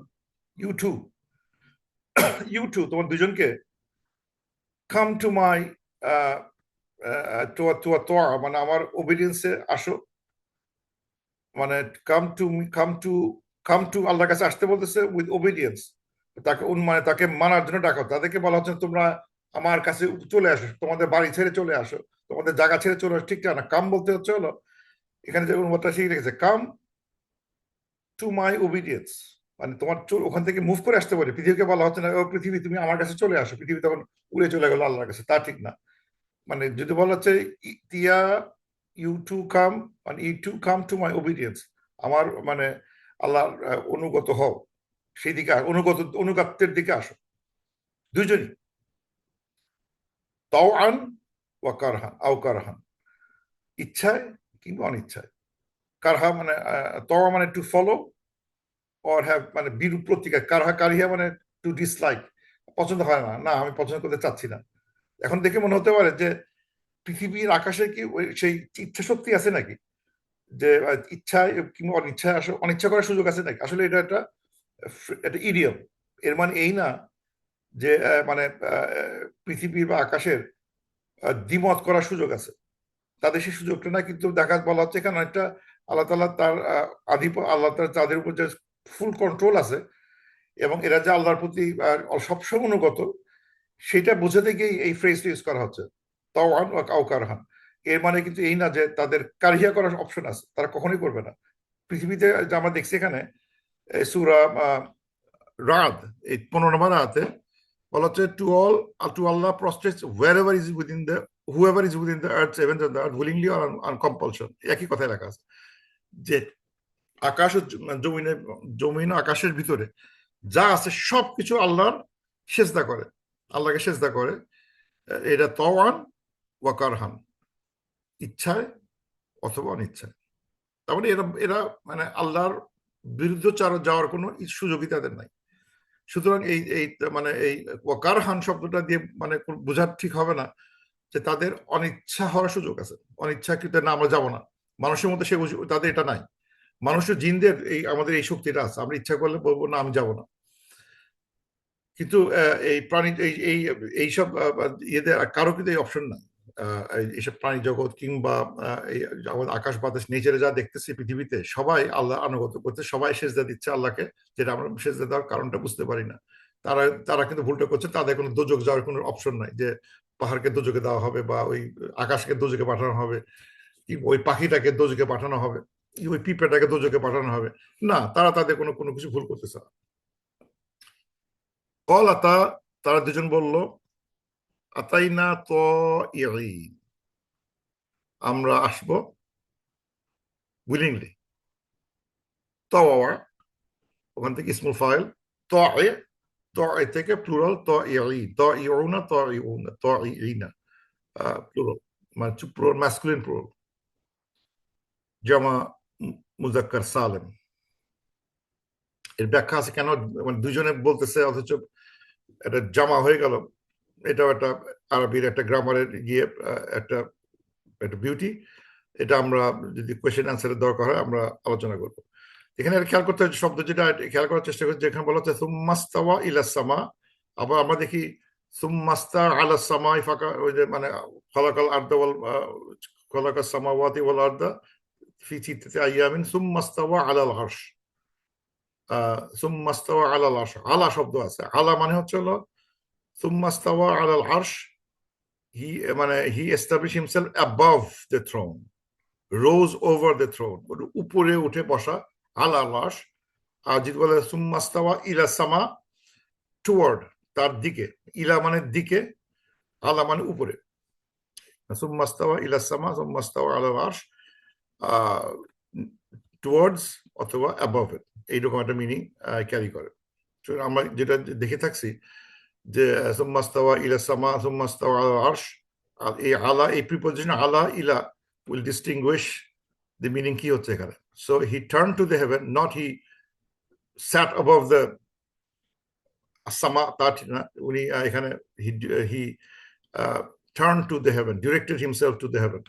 ইউ টু, তোমার দুইজনকে, কাম টু মাই তোয়া, মানে আমার ওবিডিয়েন্সে আসো, মানে কাম টু আল্লাহর কাছে আসতে বলতেছে উইথ ওবিডিয়েন্স, তাকে মানে তাকে মানার জন্য ডাকা। তাদেরকে বলা হচ্ছে তোমরা আমার কাছে চলে আসো, তোমাদের বাড়ি ছেড়ে চলে আসো, তোমাদের জায়গা ছেড়ে চলে আসো, ঠিক না? কাম বলতে হচ্ছে হলো এখানে যে অনুবাদটা শিখে রেখেছে, কাম টু মাই ওবিডিয়েন্স, মানে তোমার ওখান থেকে মুভ করে আসতে পারে। পৃথিবীকে বলা হচ্ছে না ও পৃথিবী তুমি আমার কাছে চলে আসো, পৃথিবী তখন উড়ে চলে গেল আল্লাহর কাছে, তা ঠিক না। মানে যদি বলা হচ্ছে তিয়া ইউ টু কাম, মানে you to come to my obedience, আমার মানে আল্লাহর অনুগত হও, সেই দিকে অনুগত্যের দিকে আসো দুইজনই, তাও আন ওয়া কারহান আও কারহান, ইচ্ছায় কিংবা অনিচ্ছায়। কারহা মানে তওয়া মানে টু ফলো, অর হ্যাভ মানে বিরূপ প্রতিকার, কারহা কারিহা মানে টু ডিসলাইক, পছন্দ হয় না, না আমি পছন্দ করতে চাচ্ছি না। এখন দেখে মনে হতে পারে যে পৃথিবীর আকাশে কি সেই ইচ্ছা শক্তি আছে নাকি, যে ইচ্ছায় কিংবা অনিচ্ছায় আসলে অনিচ্ছা করার সুযোগ আছে নাকি? আসলে এটা একটা একটা ইডিয়ম। এর মানে এই না যে মানে পৃথিবীর বা আকাশের দ্বিমত করার সুযোগ আছে, তাদের সেই সুযোগটা না। কিন্তু দেখা বলা হচ্ছে এখানে একটা আল্লাহ তালা তার আল্লাহ তালা তাদের উপর যে ফুল কন্ট্রোল আছে এবং এরা যে আল্লাহর প্রতি সবসময় অনুগত, সেটা বোঝাতে গিয়েই এই ফ্রেজটা ইউজ করা হচ্ছে, তাওয়ান ও কারহান। এর মানে কিন্তু এই না যে তাদের কারিয়া করার অপশন আছে, তারা কখনোই করবে না। পৃথিবীতে যে আমরা দেখছি এখানে সূরা রাদ এই 15 নম্বর আয়াতে বলা হচ্ছে to Allah prostrates wherever is within the whoever is within the earth, heavens and the earth, willingly or on compulsion। একই কথায় লেখা আছে যে আকাশ ও জমিন ও আকাশের ভিতরে যা আছে সবকিছু আল্লাহর সেজদা করে, আল্লাহকে সেজদা করে। এটা তওয়ান ওয়া কারহান, ইচ্ছায় অথবা অনিচ্ছায়। তার মানে এরা এরা মানে আল্লাহর বিরুদ্ধে যাওয়ার কোনো সুযোগই তাদের নাই। সুতরাং এই এই মানে এই ওয়াকারহান শব্দটা দিয়ে মানে বোঝা ঠিক হবে না যে তাদের অনিচ্ছা হওয়ার সুযোগ আছে, অনিচ্ছাকৃত না আমরা যাব না। মানুষের মধ্যে সে তাদের এটা নাই। মানুষের জিনদের এই আমাদের এই শক্তিটা আছে, আমরা ইচ্ছা করলে বলবো না আমি যাব না। কিন্তু এই প্রাণী এই এইসব ইয়েদের কারো কিন্তু এই অপশন নাই। এইসব প্রাণী জগৎ কিংবা এই আমাদের আকাশ বাতাস নেচারে যা দেখতেছি পৃথিবীতে, সবাই আল্লাহ আনুগত্য করছে, সবাই সেজদা দিচ্ছে আল্লাহকে, যেটা আমরা সেজদা দেওয়ার কারণটা বুঝতে পারি না। তারা তারা কিন্তু ভুলটা করছে, তাদের কোনো দোজক যাওয়ার কোনো অপশন নাই যে পাহাড়কে দোজকে দেওয়া হবে বা ওই আকাশকে দোজকে পাঠানো হবে, কি ওই পাখিটাকে দোজকে পাঠানো হবে, কি ওই পিঁপড়াটাকে দোজকে পাঠানো হবে। না, তারা তাদের কোনো কোনো কিছু ভুল করতেছে না। কলাতা, তারা দুজন বলল আতাইনা ত ইয়ি, আমরা আসব উইলিংলি। তাওয়া ওখান থেকে ইসমুল ফাইল, ত এ, ত এ থেকে প্লুরাল ত ইয়ি, ত ইউনা ত ইউনা ত ইনা, প্লুরাল মানে প্লুরাল ম্যাসকুলিন প্লুরাল, জামা মুজাক্কার সালেম। এর ব্যাখ্যা আছে কেন মানে দুজনে বলতেছে অথচ এটা জামা হয়ে গেল। এটাও একটা আরবির একটা গ্রামারের গিয়ে একটা একটা বিউটি। এটা আমরা যদি কোয়েশ্চেন আনসারের দরকার হয় আমরা আলোচনা করবো। এখানে খেয়াল করতে হবে শব্দ যেটা খেয়াল করার চেষ্টা করছি, যেখানে বলা হচ্ছে সুম্মাস্তাওয়া ইলাস সামা, আবার আমরা দেখি সুম্মাস্তা আলাস সামা ফাঁকা, ওই যে মানে খলাকাল আর্দা ওয়াল খলাকাল সামাওয়াতি ওয়াল আর্দা ফি সিত্তাতি আইয়ামিন সুম্মাস্তাওয়া আলাল আরশ। সুম্মাস্তাওয়া আলাল আরশ, আলা শব্দ আছে, আলা মানে হচ্ছে হলো সুম্মাস্তাওয়া আলাল আরশ, হি মানে he establish himself above the throne, rose over the throne, উপরে উঠে বসা, আলা আরশ। আর যদি বলে সুম্মাস্তাওয়া ইলা সামা, টুয়ার্ড, তার দিকে, ইলা মানে দিকে, আলা মানে উপরে, সুম্মাস্তাওয়া ইলা সামা সুম্মাস্তাওয়া আলা আরশ, টুয়ার্ডস অথবা অ্যাবভ ইট, এইরকম একটা মিনিং ক্যারি করে। আমরা যেটা দেখে থাকছি যে সুম্মাস্তাওয়া ইলা সামা সুম্মাস্তাওয়া আলা আরশ, আর এই আলা, এই প্রিপোজিশন আলা ইলা উইল ডিস্টিংগুইশ the meaning কি হচ্ছে এখানে। So he turned to the heaven, not he sat above the sama, that উনি এখানে he turned to the heaven, directed himself to the heaven।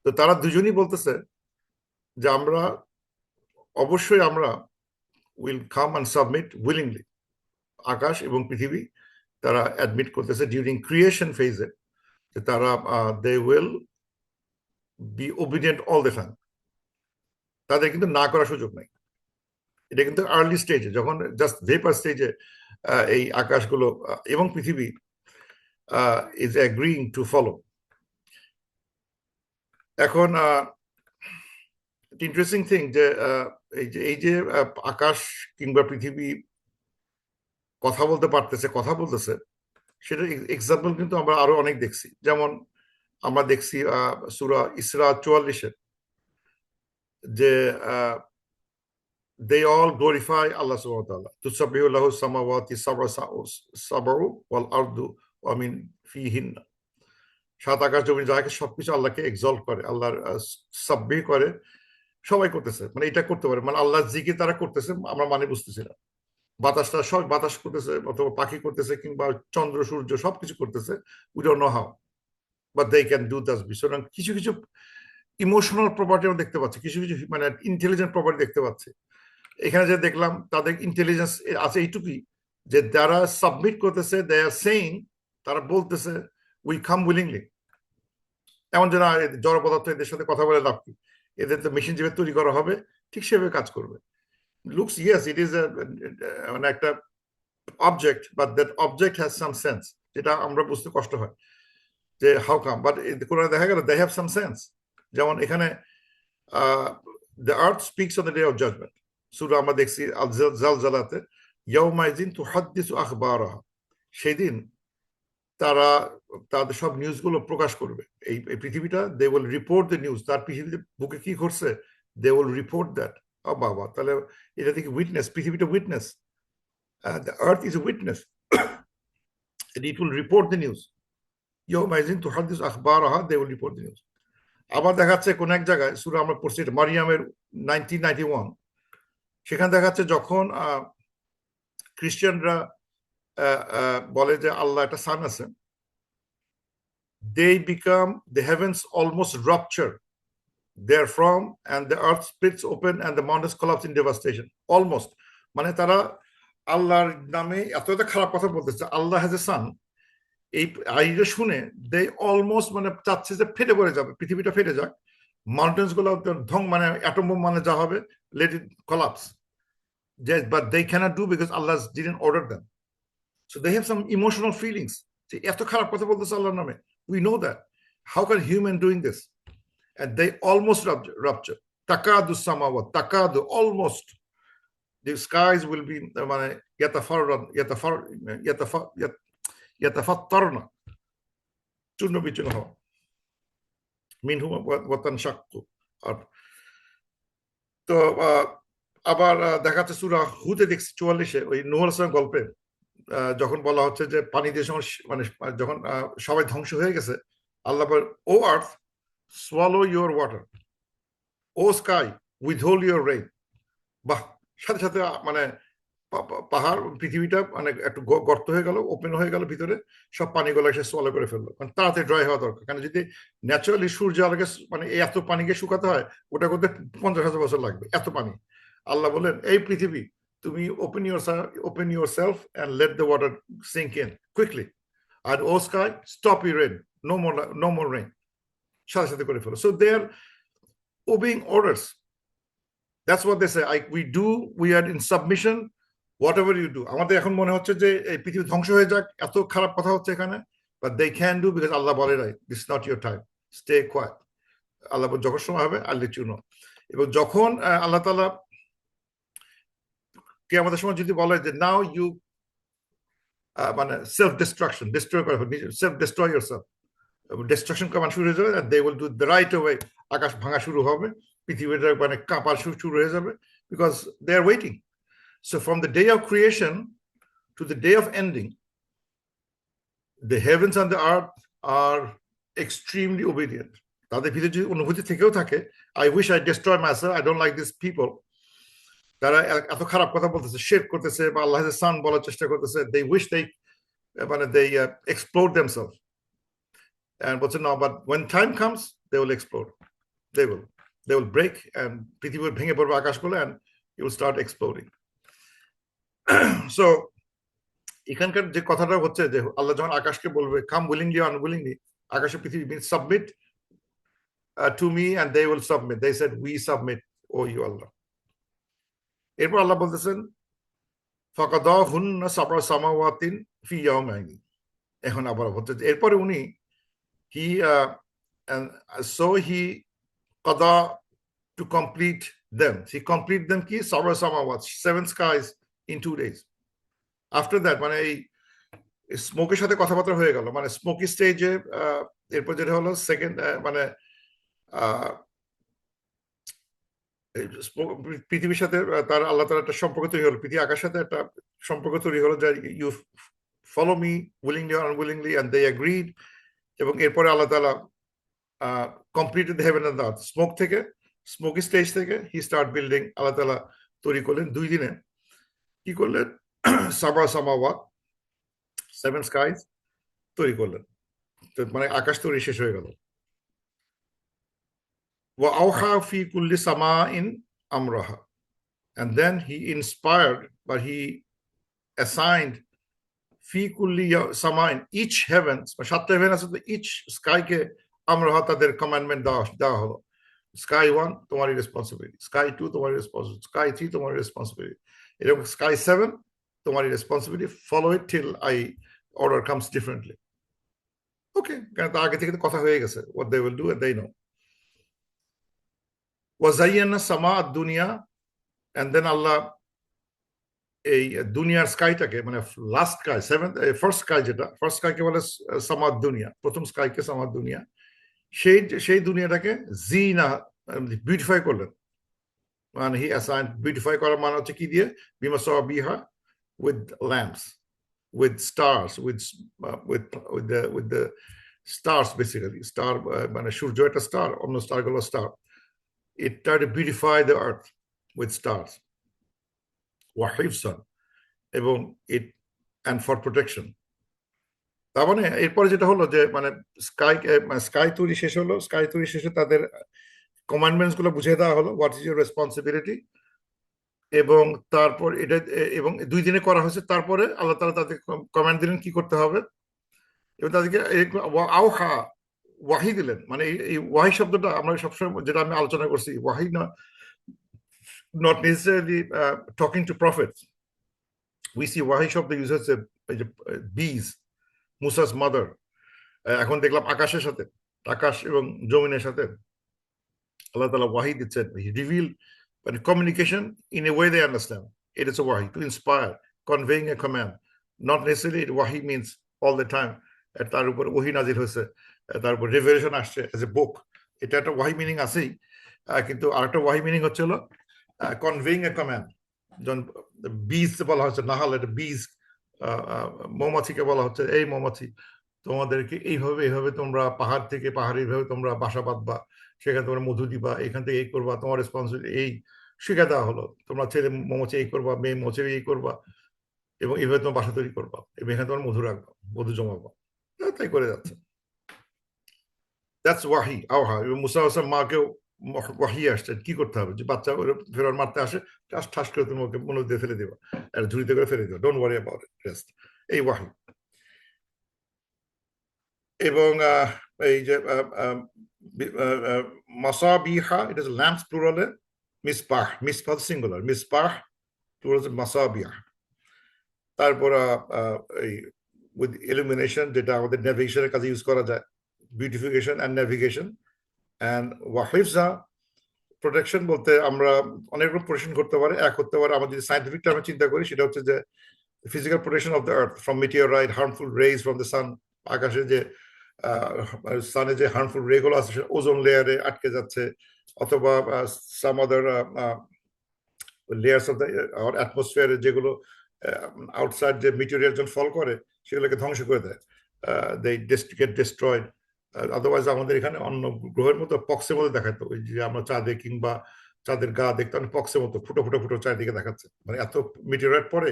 তো তারা দুজনই বলতেছে যে আমরা অবশ্যই আমরা will come and submit willingly। আকাশ এবং পৃথিবী তারা অ্যাডমিট করতেছে ডিউরিং ক্রিয়েশন ফেজে যে তারা they will be obedient all the time, তাদের কিন্তু না করার সুযোগ নাই। এটা কিন্তু আর্লি স্টেজে, যখন জাস্ট ভেপার স্টেজে এই আকাশগুলো এবং পৃথিবী ইজ অ্যাগ্রিং টু ফলো। এখন ইন্টারেস্টিং থিং যে এই যে আকাশ কিংবা পৃথিবী কথা বলতে পারতেছে, কথা বলতেছে, সেটা এক্সাম্পল কিন্তু আমরা আরো অনেক দেখছি। যেমন আমরা দেখছি সূরা ইসরা 44-এ যে they all glorify Allah subhanahu wa ta'ala, tusabbihu lahu samawati sab'u wal ardu wa min fihinna। সাত আকাশ জমি যাকে সবকিছু আল্লাহকে এক্সল্ট করে, আল্লাহর সাব্বিহ করে, সবাই করতেছে, মানে এটা করতে পারে, মানে আল্লাহ জিকির তারা করতেছে, আমরা মানে বুঝতেছি না। বাতাসটা সব বাতাস করতেছে, অথবা পাখি করতেছে, কিংবা চন্দ্র সূর্য সবকিছু করতেছে, we don't know how, but they can do that. সুতরাং কিছু কিছু ইমোশনাল প্রপার্টি আমরা দেখতে পাচ্ছি, কিছু কিছু মানে ইন্টেলিজেন্ট প্রপার্টি দেখতে পাচ্ছি। এখানে যে দেখলাম তাদের ইন্টেলিজেন্স আছে এইটুকুই, যে যারা সাবমিট করতেছে, দে আর সেইং, তারা বলতেছে উই কাম উইলিংলি। এমন যেন জড় পদার্থ এদের সাথে কথা বলে লাভ কি, এদের তো মেশিন যেভাবে তৈরি করা হবে ঠিক সেভাবে কাজ করবে। লুকস, ইয়েস ইট ইজ মানে একটা object, but that object has some sense, যেটা আমরা বুঝতে কষ্ট হয় যে হাউ কাম, বাট কোরআনে দেখা গেল দে হ্যাভ সাম সেন্স। যেমন এখানে the earth speaks on the day of judgement, সূরা আমরা দেখছি আল জালজালাতে, ইয়াউমাইযিন তুহাদ্দিসু আখবারাহা, সেদিন তারা তাদের সব নিউজগুলো প্রকাশ করবে। এই পৃথিবীটা, they will report the news, তার পৃথিবীতে বুকে কি ঘটছে, দে উইল রিপোর্ট দ্যাট। ও বাবা, তাহলে এটা থেকে উইটনেস, পৃথিবীটা witness, the earth is a witness, it will report the news. ইয়াউমাইযিন তুহাদ্দিসু আখবারাহা, they will report the news. আবার দেখাচ্ছে কোন এক জায়গায়, সূরা আমরা পড়ছি এটা মারিয়ামের 1991, সেখানে দেখাচ্ছে যখন খ্রিস্টানরা বলে যে আল্লাহ একটা সান আছে, they become, the heavens almost rupture therefrom and the earth splits open and the mountains collapse in devastation, almost, মানে তারা আল্লাহর নামে এত এত খারাপ কথা বলতেছে, আল্লাহ হ্যাজ এ সান, এই আইডিয়া শুনে দে অলমোস্ট মানে চাচ্ছে যে ফেটে পড়ে যাবে, পৃথিবীটা ফেটে যাক, মাউন্টেন্স গুলো ধ্বং, মানে অ্যাটম বোম মানে যা হবে, let it collapse, but they cannot do because Allah didn't order them. So they have some emotional feelings, যে এত খারাপ কথা বলতেছে আল্লাহর নামে, we know that, how can human doing this, and they almost rupture. Takadu samawat, takadu, almost. The skies will be yatafattarna, চূর্ণ বিচূর্ণ হওয়া, মিনহুম ওয়াতান শাক্কু। আর তো আবার দেখাচ্ছে সূরা হুদে দেখছি 44-এ, ওই নূহ আলাইহিস সালাম গল্পে, যখন বলা হচ্ছে যে পানি দিয়ে মানে যখন সবাই ধ্বংস হয়ে গেছে, আল্লাহ বলেন, O earth swallow your water, O sky withhold your rain। বাহ, সাথে সাথে মানে পাহাড়, পৃথিবীটা মানে একটু গর্ত হয়ে গেল, ওপেন হয়ে গেল, ভিতরে সব পানিগুলো এসে সোয়ালো করে ফেললো, কারণ তাড়াতাড়ি ড্রাই হওয়া দরকার। কারণ যদি ন্যাচারালি সূর্য আলোকে মানে এত পানিকে শুকাতে হয়, ওটা করতে 50,000 বছর লাগবে, এত পানি। আল্লাহ বলেন, এই পৃথিবী, তুমি open your self and let the water sink in quickly, আর O sky stop your rain, no more rain, সাথে সাথে করে ফেলো। So they are obeying orders. That's what they say. We are in submission, whatever you do. আমাদের এখন মনে হচ্ছে যে এই পৃথিবী ধ্বংস হয়ে যাক, এত খারাপ কথা হচ্ছে এখানে, but they can do because আল্লাহ বলে নাই, this is not your time, stay quiet. আল্লাহ যখন সময় হবে I'll let you know. এবং যখন আল্লাহ তাআলা কিয়ামতের সময় যদি বলে যে now you মানে self destruction, destroy করে, self destroy yourself, ডিস্ট্রাকশন কমান শুরু হয়ে যাবে, and they will do the right away, আকাশ ভাঙা শুরু হবে, পৃথিবীটা মানে কাঁপা শুরু হয়ে যাবে, because they are waiting. So from the day of creation to the day of ending, the heavens and the earth are extremely obedient. তাদের ভিতরে যদি অনুভূতি থেকেও থাকে, I wish I destroy myself, I don't like these people, তারা এত খারাপ কথা বলতেছে, শিরক করতেছে, বা আল্লাহর সান বলার চেষ্টা করতেছে, they wish they মানে they explode themselves, and বলছে no, but when time comes they will explode, they will break, and পৃথিবী ভেঙে পড়বে আকাশগুলো, and it will start exploding. So এখানকার যে কথাটা হচ্ছে যে আল্লাহ যখন আকাশকে বলবে come willingly or unwillingly, আকাশে পৃথিবী means submit to me, and they will submit. They said we submit, oh you Allah. এরপর আল্লাহ বলতেছেন ফাকাদাহুন্না সাবআ সামাওয়াতিন ফি ইয়াওমাইনি। এখন আবার হচ্ছে এরপরে উনি and so he qada to complete them. He complete them ki sab'a samawat, 7 skies in 2 days. After that মানে এই স্মোকের সাথে কথাবার্তা হয়ে গেল, মানে স্মোকি স্টেজে এরপর যেটা হলো সেকেন্ড মানে পৃথিবীর সাথে তার আল্লাহ তাআলা একটা সম্পর্ক তৈরি হলো, পৃথিবী আকাশের সাথে একটা সম্পর্ক তৈরি হলো, যে you follow me willingly or unwillingly, and they agreed, এবং এরপরে Allah Taala completed heaven and earth. Smoky stage থেকে হি স্টার্ট বিল্ডিং, আল্লাহ তাআলা তৈরি করলেন 2 দিনে। কি করলেন? সাবা সামাওয়াত, 7 স্কাইজ তৈরি করলেন। তো মানে আকাশ তৈরি শেষ হয়ে গেল। ওয়া আওহা ফি কুল্লি সামাইন আমরাহা, and then he inspired, but he assigned ফি কুল্লি সামাইন, ইচ হেভেন্স, 7টা হেভেন আছে, তো ইচ স্কাইকে আমরাহা তাদের কমান্ডমেন্ট দেওয়া হলো। স্কাই 1 তোমারই রেসপন্সিবিলিটি, স্কাই 2 তোমারই রেসপন্সিবিলিটি, স্কাই 3 তোমারই রেসপন্সিবিলিটি, এরকম স্কাই 7 তোমারই responsibility, follow it till I order comes differently. Okay, কারণ তার আগে থেকে তো কথা হয়ে গেছে, what they will do and they know. ওয়াজাইয়ানা সামা দুনিয়া, and then আল্লাহ এই দুনিয়ার স্কাইটাকে, মানে লাস্ট স্কাই, ফার্স্ট স্কাই, যেটা ফার্স্ট স্কাইকে বলে সামাদ দুনিয়া, প্রথম স্কাইকে সামাদ দুনিয়া, সেই দুনিয়াটাকে জিনা, বিউটিফাই করলেন। মানে হি অ্যাসাইন, বিউটিফাই করার মানে হচ্ছে কি দিয়ে? বিমা বিহা with lamps, with stars, with the stars, basically star মানে সূর্য একটা স্টার, অন্য স্টার গুলো star. It tried to beautify the earth with stars. ওয়াহিফসান, এবং ইট অ্যান্ড ফর প্রোটেকশন। তার মানে এরপরে যেটা হলো যে মানে স্কাই তৈরি শেষ হলো, স্কাই তৈরি শেষে তাদের কমান্ডমেন্টস গুলো বুঝিয়ে দেওয়া হলো, হোয়াট ইজ ইউর রেসপন্সিবিলিটি। এবং তারপর এটা, এবং 2 দিনে করা হয়েছে। তারপরে আল্লাহ তাআলা তাদের কমান্ড দিলেন কি করতে হবে, এবং তাদেরকে আওহা, ওয়াহি দিলেন। মানে এই ওয়াহি শব্দটা আমরা সবসময়, যেটা আমি আলোচনা করছি, ওয়াহি not necessarily talking to prophets. We see ওয়াহি শব্দ ইউজ হচ্ছে বিজ, মুসাস মাদার। এখন দেখলাম আকাশের সাথে, আকাশ এবং জমিনের সাথে আল্লাহ তাআলা ওয়াহি দিচ্ছেন, রিভিল, মানে communication in a way they understand. It is a wahi to inspire, conveying a command, not necessarily wahi means all the time তার উপর ওহী নাজির হয়েছে, তার উপর রেভেলেশন আসছে এজ এ বুক, এটা একটা ওয়াহি মিনিং আছেই। কিন্তু আরেকটা ওয়াহি মিনিং হচ্ছে হলো কনভেইং এ কমান্ড। যখন বীজ বলা হচ্ছে, নাহাল, এটা বীজ, মৌমাছিকে বলা হচ্ছে, এই মৌমাছি তোমাদেরকে এইভাবে এইভাবে তোমরা পাহাড় থেকে পাহাড়ি ভাবে তোমরা বাসা বাঁধবা, সেখানে তোমরা মধু দিবা, এখান থেকে এই করবা, তোমার রেসপন্সিবিলিটি এই শিখে দেওয়া হলো। তোমরা ছেলে মৌমাছি এই করবা, মেয়ে মৌমাছি এই করবা, এবং এইভাবে তোমার বাসা তৈরি করবা, এবং এখানে তোমার মধু রাখবা, মধু জমাবা। তাই করে যাচ্ছে। দ্যাটস ওয়াহি, আওহা। এবং মুসা হাসান মাকেও ওয়াহি আসছে, কি করতে হবে, যে বাচ্চা ফেরার মারতে আসে, ঠাস ঠাস করে তুমি ওকে মনে দিয়ে ফেলে দেবা, আর ঝুড়িতে করে ফেলে দেবা, don't worry about it, rest. এই ওয়াহি। এবং এই যে মাসাবিহা, এটা হচ্ছে ল্যাম্পস প্লুরালে, মিসবাহ, মিসবাহ সিঙ্গুলার, মিসবাহ প্লুরাল মাসাবিহা। তারপর এই উইথ ইলুমিনেশন, যেটা আমাদের নেভিগেশনের কাজে ইউজ করা যায়, বিউটিফিকেশন অ্যান্ড নেভিগেশন। অ্যান্ড ওয়াহিফজা, প্রোটেকশন বলতে আমরা অনেক রকম প্রোটেকশন করতে পারি। এক হতে পারে, আমরা যদি সাইন্টিফিক টার্মে চিন্তা করি, সেটা হচ্ছে যে physical protection of the earth from meteorite, harmful rays from the sun. আকাশে যে সানে যে হার্মফুল রে গুলো আছে, ওজোন লেয়ারে আটকে যাচ্ছে, অথবা সাম আদার লেয়ার্স অফ দ্য অ্যাটমসফিয়ারে, যেগুলো আউটসাইড যে মেটেরিয়াল যখন ফল করে, সেগুলোকে ধ্বংস করে দেয়, দে গেট ডিস্ট্রয়েড। আদারওয়াইজ আমাদের এখানে অন্য গ্রহের মতো পক্সের মতো দেখাতো, ওই যে আমরা চাঁদে কিংবা চাঁদের গা দেখতাম পক্সের মতো ফুটো ফুটো ফুটো চারিদিকে দেখাচ্ছে, মানে এত মেটেরিয়াল পরে।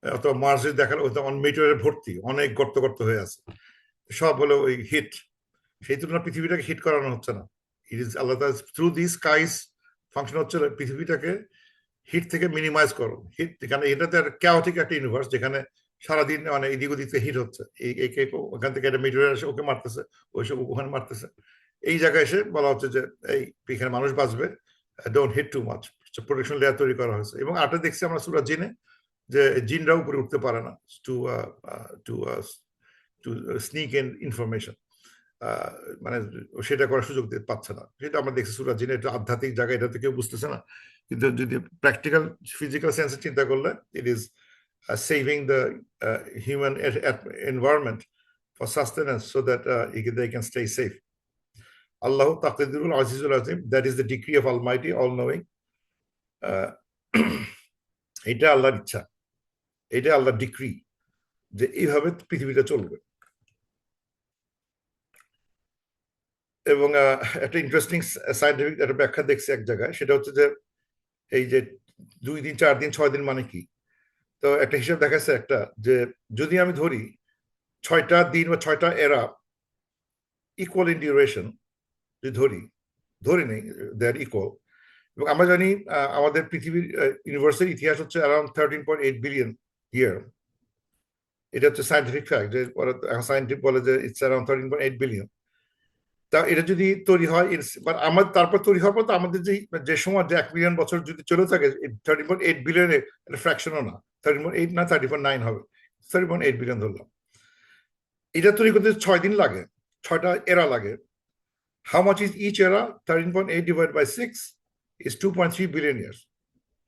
অথবা মার্স যদি দেখালো, মেটেরিয়াল ভর্তি, অনেক গর্ত গর্ত হয়ে আছে, সব হলো ওই হিট। সেই তুলনায় পৃথিবীটাকে হিট করানো হচ্ছে না। It is Allah through the skies function হচ্ছে পৃথিবীটাকে হিট থেকে মিনিমাইজ করো। হিট, যেখানে এটাতে ক্যাওটিক একটা ইউনিভার্স, যেখানে সারাদিন মানে এদিক ওদিক থেকে হিট হচ্ছে, ওখান থেকে একটা মেটেরিয়াল এসে ওকে মারতেছে, ওইসব ওখানে মারতেছে। এই জায়গায় এসে বলা হচ্ছে যে এই এখানে মানুষ বাঁচবে, don't heat too much, protection layer তৈরি করা হয়েছে। এবং আটা দেখছি আমরা সূরা জিনে, যে জিনরা উপরে উঠতে পারে না, to to to sneak in information, মানে সেটা করার সুযোগ পাচ্ছে না। সেটা আমরা দেখছি সূরা জিনে, এটা আধ্যাত্মিক জায়গা, এটা তো কেউ বুঝতেছে না। কিন্তু যদি প্র্যাকটিক্যাল ফিজিক্যাল সেন্সে চিন্তা করলে, it is saving the human environment for sustenance, so that they can stay safe. Allah তাকদিরুল আজিজুল আজিম, that is the decree of almighty, all knowing. এটা আল্লাহর ইচ্ছা, এটা আল্লাহর ডিক্রি, যে এইভাবে পৃথিবীটা চলবে। এবং একটা ইন্টারেস্টিং সায়েন্টিফিক একটা ব্যাখ্যা দেখছি এক জায়গায়, সেটা হচ্ছে যে এই যে 2 দিন 4 দিন 6 দিন মানে কি। তো একটা হিসাব দেখাচ্ছে একটা, যে যদি আমি ধরি 6টা দিন বা 6টা এরা ইকুয়াল ইন ডিউরেশন, যদি ধরি নেই দে আর ইকুয়াল, এবং আমরা জানি আমাদের পৃথিবীর ইউনিভার্সের ইতিহাস হচ্ছে অ্যারাউন্ড 13.8 বিলিয়ন ইয়ার। এটা হচ্ছে সায়েন্টিফিক ফ্যাক্ট, যে সায়েন্টিফিক বলে যে ইটস অ্যারাউন্ড 13.8 বিলিয়ন। তা এটা যদি তৈরি হয়, আমার তারপর তৈরি হওয়ার পর তো আমাদের যে যে সময় যে 1 মিলিয়ন বছর যদি চলে থাকে, 13.8 বিলিয়নের একটা ফ্র্যাকশনও না, 13.8 না 30.9 হবে, 13.8 বিলিয়ন ধরলাম। এটা তৈরি করতে 6 দিন লাগে, 6টা এরা লাগে। হাউ মাচ ইজ ইচ এরা? 13.8 divide by 6 is 2.3 billion years,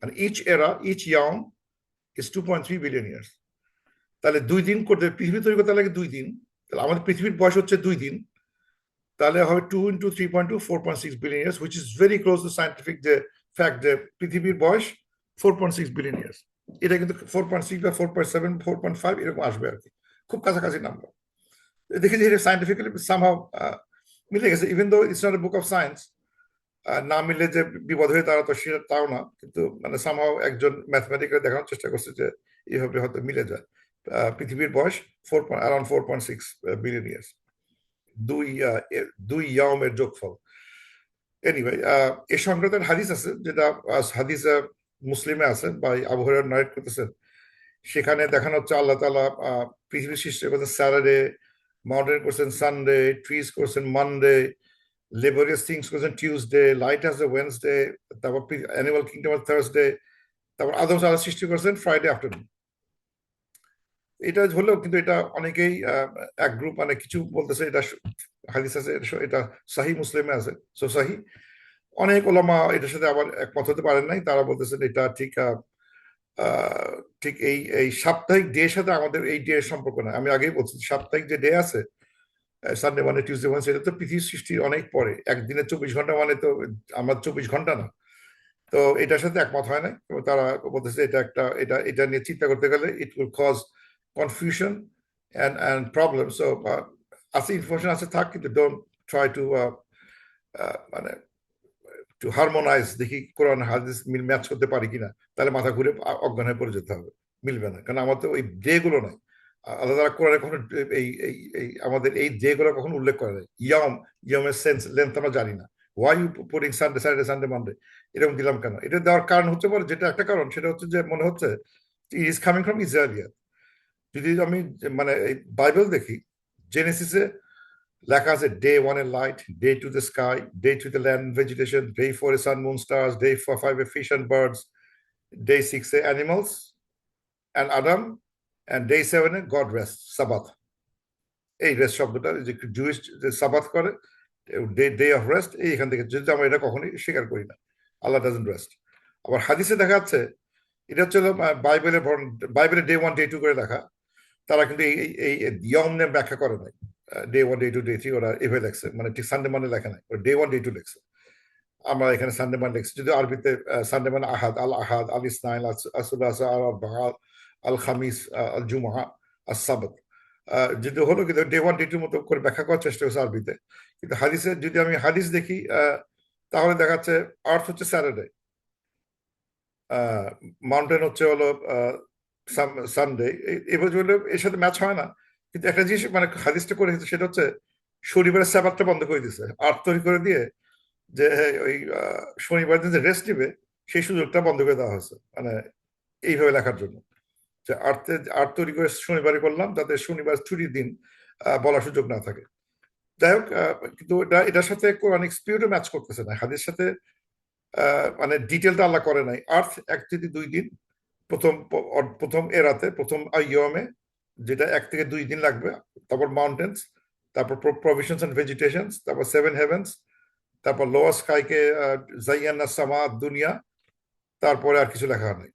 and each era, each yawn is 2.3 billion years. তাহলে 2 দিন করতে পৃথিবী তৈরি করতে লাগে 2 দিন, তাহলে আমাদের পৃথিবীর বয়স হচ্ছে 2 দিন, তাহলে হবে 2 into 3.2, 4.6 billion years, which is very close to scientific যে ফ্যাক্ট যে পৃথিবীর বয়স 4.6 billion years। এটা কিন্তু 4.6 বা 4.7, 4.5 এরকম আসবে আর কি, খুব কাছাকাছি নাম্বার। দেখি যে এটা সাইন্টিফিক্যালি সামহাও মিলে গেছে, even though it's not a book of science. না মিললে যে বিপদ হয়ে তারা তো সেটা তাও না, কিন্তু মানে সামহাও একজন ম্যাথমেটিক্যাল দেখানোর চেষ্টা করছে যে এইভাবে হয়তো মিলে যায়। পৃথিবীর বয়স অ্যারাউন্ড 4.6 বিলিয়ন ইয়ার্স, দুই দুই ইয়ামের যোগফল। এনিওয়ে, এর সংক্রান্ত হাদিস আছে, যেটা হাদিস মুসলিমে আছে বা আবু হুরায়রা নারেট করতেছেন। সেখানে দেখানো হচ্ছে আল্লাহ তাআলা পৃথিবীর সৃষ্টি করছেন স্যাটারডে, মাউন্টেন করছেন সানডে, ট্রিজ করছেন মানডে, লেবোরিয়াস থিংস করছেন টিউসডে, লাইট আছে ওয়েনসডে, তারপর অ্যানিমাল কিংডম থার্সডে, তারপর আদম আল্লাহ সৃষ্টি করেছেন ফ্রাইডে আফটারনুন। এটা হলেও কিন্তু এটা অনেকেই এক গ্রুপ মানে কিছু বলতেছে এটা হাদিস আছে, এটা সাহি মুসলিমে আছে, সো সাহি। অনেক ওলামা এটার সাথে আবার একমত হতে পারেন নাই, তারা বলতেছেন এটা ঠিক ঠিক এই এই সাপ্তাহিক ডে সাথে আমাদের এই ডে সম্পর্ক না। আমি আগেই বলছি সাপ্তাহিক যে ডে আছে, সানডে মানে টিউসডে মানে, সেটা তো পৃথিবীর সৃষ্টির অনেক পরে, একদিনে 24 ঘন্টা মানে তো আমার 24 ঘন্টা না। তো এটার সাথে একমত হয় না, এবং তারা বলতেছে এটা একটা এটা নিয়ে চিন্তা করতে গেলে it will cause confusion and problem. So আছে ইনফরমেশন আছে থাক, কিন্তু ডোন্ট ট্রাই টু মানে টু হারমোনাইজ, দেখি কোরআন হাদিস মিল ম্যাচ করতে পারি কিনা, তাহলে মাথা ঘুরে অজ্ঞান হয়ে পড়ে যেতে হবে, মিলবে না। কারণ আমার তো ওই ডে গুলো নাই, আল্লাহ তাআলা কোরআনে কখনো এই এই এই আমাদের এই ডে গুলো কখনো উল্লেখ করে নাই। ইয়ামের সেন্স লেন্থ আমরা জানি না, why you putting Sunday Saturday Sunday Monday এরকম দিলাম কেন? এটা দেওয়ার কারণ হচ্ছে পরে, যেটা একটা কারণ সেটা হচ্ছে যে মনে হচ্ছে ইজ কামিং ফ্রম ইসরায়েলিয়াত। যদি আমি মানে বাইবেল দেখি, জেনেসিসে লেখা আছে day 1 A light, day 2 the sky, day 3 the land vegetation, day 4 A San moon stars, day 5 a fish and birds, day 6 A animals and Adam, and day 7 A god rest, Sabbath. এই rest শব্দটা যে Jewish যে Sabbath করে, day of rest, এইখান থেকে যদি আমরা এটা কখনোই স্বীকার করি না, আল্লাহ ডাজন্ট রেস্ট। আবার হাদিসে দেখা যাচ্ছে এটা হচ্ছে বাইবেলের বাইবেলের ডে 1 ডে 2 করে লেখা, তারা কিন্তু এই এই ইয়ম নিয়ে ব্যাখ্যা করে নাই। ডে 1 ডে 2 ডে 3 ওরা এভাবে লেখছে, মানে ঠিক সানডে মানে লেখা নাই, ওরা ডে 1 ডে 2 লেখছে। আমরা এখানে সানডে মানে লিখছি, যদি আরবিতে সানডে মানে আহাদ, আল আহাদ, আল ইসনাইন, আসুলাসা, আল আরবাআ, আল খামিস, আল জুমআ, আস সাবত। যেটা হলো কিন্তু ডে 1 ডে 2 মতো করে ব্যাখ্যা করার চেষ্টা করছে আরবিতে। কিন্তু হাদিসে যদি আমি হাদিস দেখি, তাহলে দেখাচ্ছে আর্থ হচ্ছে স্যাটারডে, মাউন্টেন হচ্ছে হলো সানডে। এবার এর সাথে ম্যাচ হয় না। কিন্তু একটা জিনিস মানে হাদিসটা করে সেটা হচ্ছে শনিবারের স্যাবাতটা বন্ধ করে দিছে, আর্ট তৈরি করে দিয়ে, যে ওই শনিবার দিন যে রেস্ট নিবে সেই সুযোগটা বন্ধ করে দেওয়া হয়েছে, মানে এইভাবে লেখার জন্য, যে আর্ট তৈরি করে শনিবারে করলাম যাতে শনিবার ছুটির দিন বলার সুযোগ না থাকে। যাই হোক, কিন্তু এটার সাথে কোরআনিক স্পিরিটও ম্যাচ করতেছে না হাদিসের সাথে। মানে ডিটেলটা আল্লাহ করে নাই। আর্থ 1 থেকে 2 দিন, প্রথম প্রথম এরাতে, প্রথম ইয়মে, যেটা 1 থেকে 2 দিন লাগবে। তারপর মাউন্টেন্স, তারপর প্রভিশনস এন্ড ভেজিটেশনস, তারপর 7 হেভেন্স, তারপর লোয়ার স্কাইকে জাইয়ান্না সামা দুনিয়া, তারপরে আর কিছু লেখা নেই,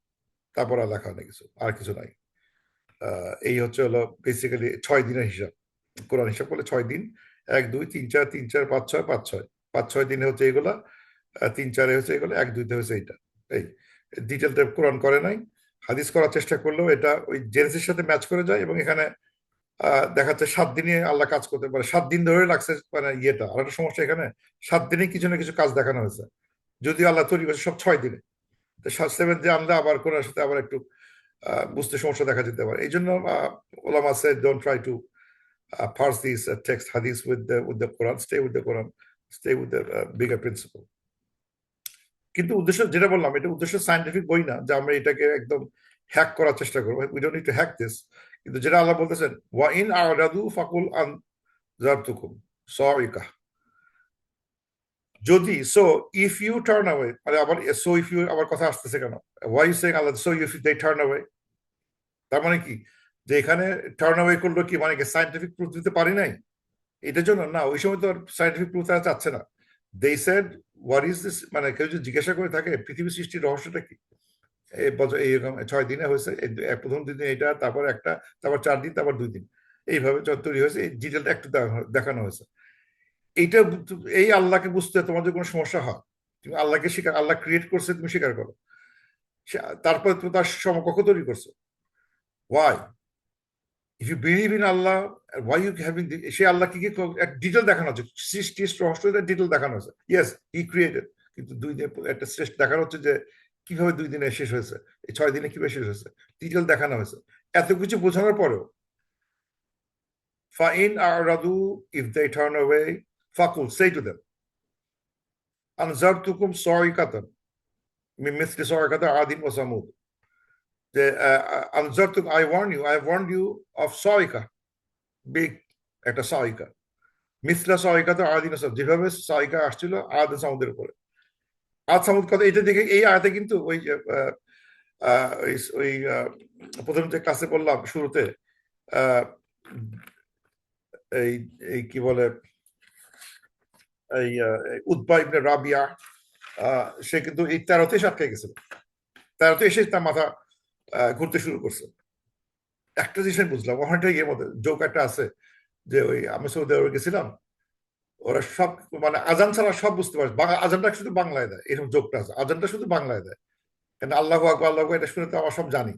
তারপর আর লেখা নেই কিছু, আর কিছু নাই। এই হচ্ছে হলো বেসিক্যালি 6 দিনের হিসাব। কোরআন হিসাব করলে 6 দিন, 1 2 3 4 3 4 5 6 5 6, 5 6 দিনে হচ্ছে এগুলা, 3 4 হচ্ছে এগুলো, 1 2 হচ্ছে এইটা। এই ডিটেলটা কোরআন করে নাই। হাদিস করার চেষ্টা করলেও এটা ওই জেনেসিসের সাথে ম্যাচ করে যায়, এবং এখানে দেখা যাচ্ছে 7 দিনে আল্লাহ কাজ করতে পারে, 7 দিন ধরে লাগছে মানে ইয়েটা। আর একটা সমস্যা এখানে, 7 দিনে কিছু না কিছু কাজ দেখানো হয়েছে, যদিও আল্লাহ তৈরি করেছে সব 6 দিনে। তো 7 ডে আনলে আবার কোরআনের সাথে আবার একটু বুঝতে সমস্যা দেখা যেতে পারে। এই জন্য ওলামা said don't try to parse these text hadith with the Quran, stay with the Quran, stay with the bigger principle. কিন্তু উদ্দেশ্য যেটা বললাম, এটা উদ্দেশ্য সায়েন্টিফিক বই না যে আমরা এটাকে একদম হ্যাক করার চেষ্টা করবো, we don't need to hack this. কিন্তু যেটা আল্লাহ বলতেছেন, ওয়া ইন আরাদু ফাকুল আনজারতুকুম সাইকা, যদি so if you turn away, মানে আবার সো ইফ ইউ আবার কথা আসতেছে কেন, why you saying Allah so if they turn away, তার মানে কি যে এখানে টার্ন অ্যাওয়ে করলো কি মানে কি সায়েন্টিফিক প্রুফ দিতে পারি নাই এটার জন্য না? ওই সময় তো সায়েন্টিফিক প্রুফ তারা চাচ্ছে না। They said what is this, মানে কেউ যদি জিজ্ঞাসা করে থাকে পৃথিবী সৃষ্টির রহস্যটা কি, এই বছর এইরকম 6 দিনে হয়েছে, প্রথম 2 দিন এটা, তারপর একটা, তারপর 4 দিন, তারপর 2 দিন, এইভাবে তৈরি হয়েছে। এই ডিটেলটা একটু দেখানো হয়েছে। এইটা এই আল্লাহকে বুঝতে তোমার যদি কোনো সমস্যা হয়, তুমি আল্লাহকে স্বীকার, আল্লাহ ক্রিয়েট করছে তুমি স্বীকার করো, তারপরে তুমি তার সমকক্ষ তৈরি করছো। Why? If you believe in Allah, why you having, সে আল্লাহ কি কি ডিটেল দেখানো হচ্ছে, সৃষ্টির রহস্যটা ডিটেল দেখানো হচ্ছে। ইয়েস, হি ক্রিয়েটেড, কিন্তু 2 দিনে একটা শ্রেষ্ঠ দেখানো হচ্ছে যে কিভাবে 2 দিনে শেষ হয়েছে, এই 6 দিনে কিভাবে শেষ হয়েছে, ডিটেল দেখানো হয়েছে। এত কিছু বোঝানোর পরেও ফাইন আরাদু, ইফ দে টার্ন অ্যাওয়ে ফাকুল সে টু দেম আনজারতুকুম সাইকাতান মিন মিসলি সাইকাতি আদিন ওয়া সামুদ, যে আনজারতুকুম, আই ওয়ার্ন ইউ অফ সাইকা, বিগ একটা সাইকা, মিসলা সাইকা তো আদিন, যেভাবে সাইকা আসছিল আদ সামুদের উপরে। আদ সামুদ কথা এটা দেখে এই আয়াতে কিন্তু ওই ওই প্রথম যে ক্লাসে বললাম শুরুতে, আহ, এই এই কি বলে, এই উতবা ইবনে রাবিয়া, সে কিন্তু এই 13তে আটকে গেছিল। 13তে এসে তার মাথা ঘুরতে শুরু করছে। একটা জিনিস আমি বুঝলাম, ওখানটা ইয়ের মধ্যে জোক একটা আছে যে ওই আমি সৌদি আরবে গেছিলাম, ওরা সব মানে আজান ছাড়া সব বুঝতে পারছে, আজানটা শুধু বাংলায় দেয়, এরকম জোকটা আছে, আজানটা শুধু বাংলায় দেয়। কেন আল্লাহ আকবার আল্লাহ আকবার এটা শুনে তো আমরা সব জানি,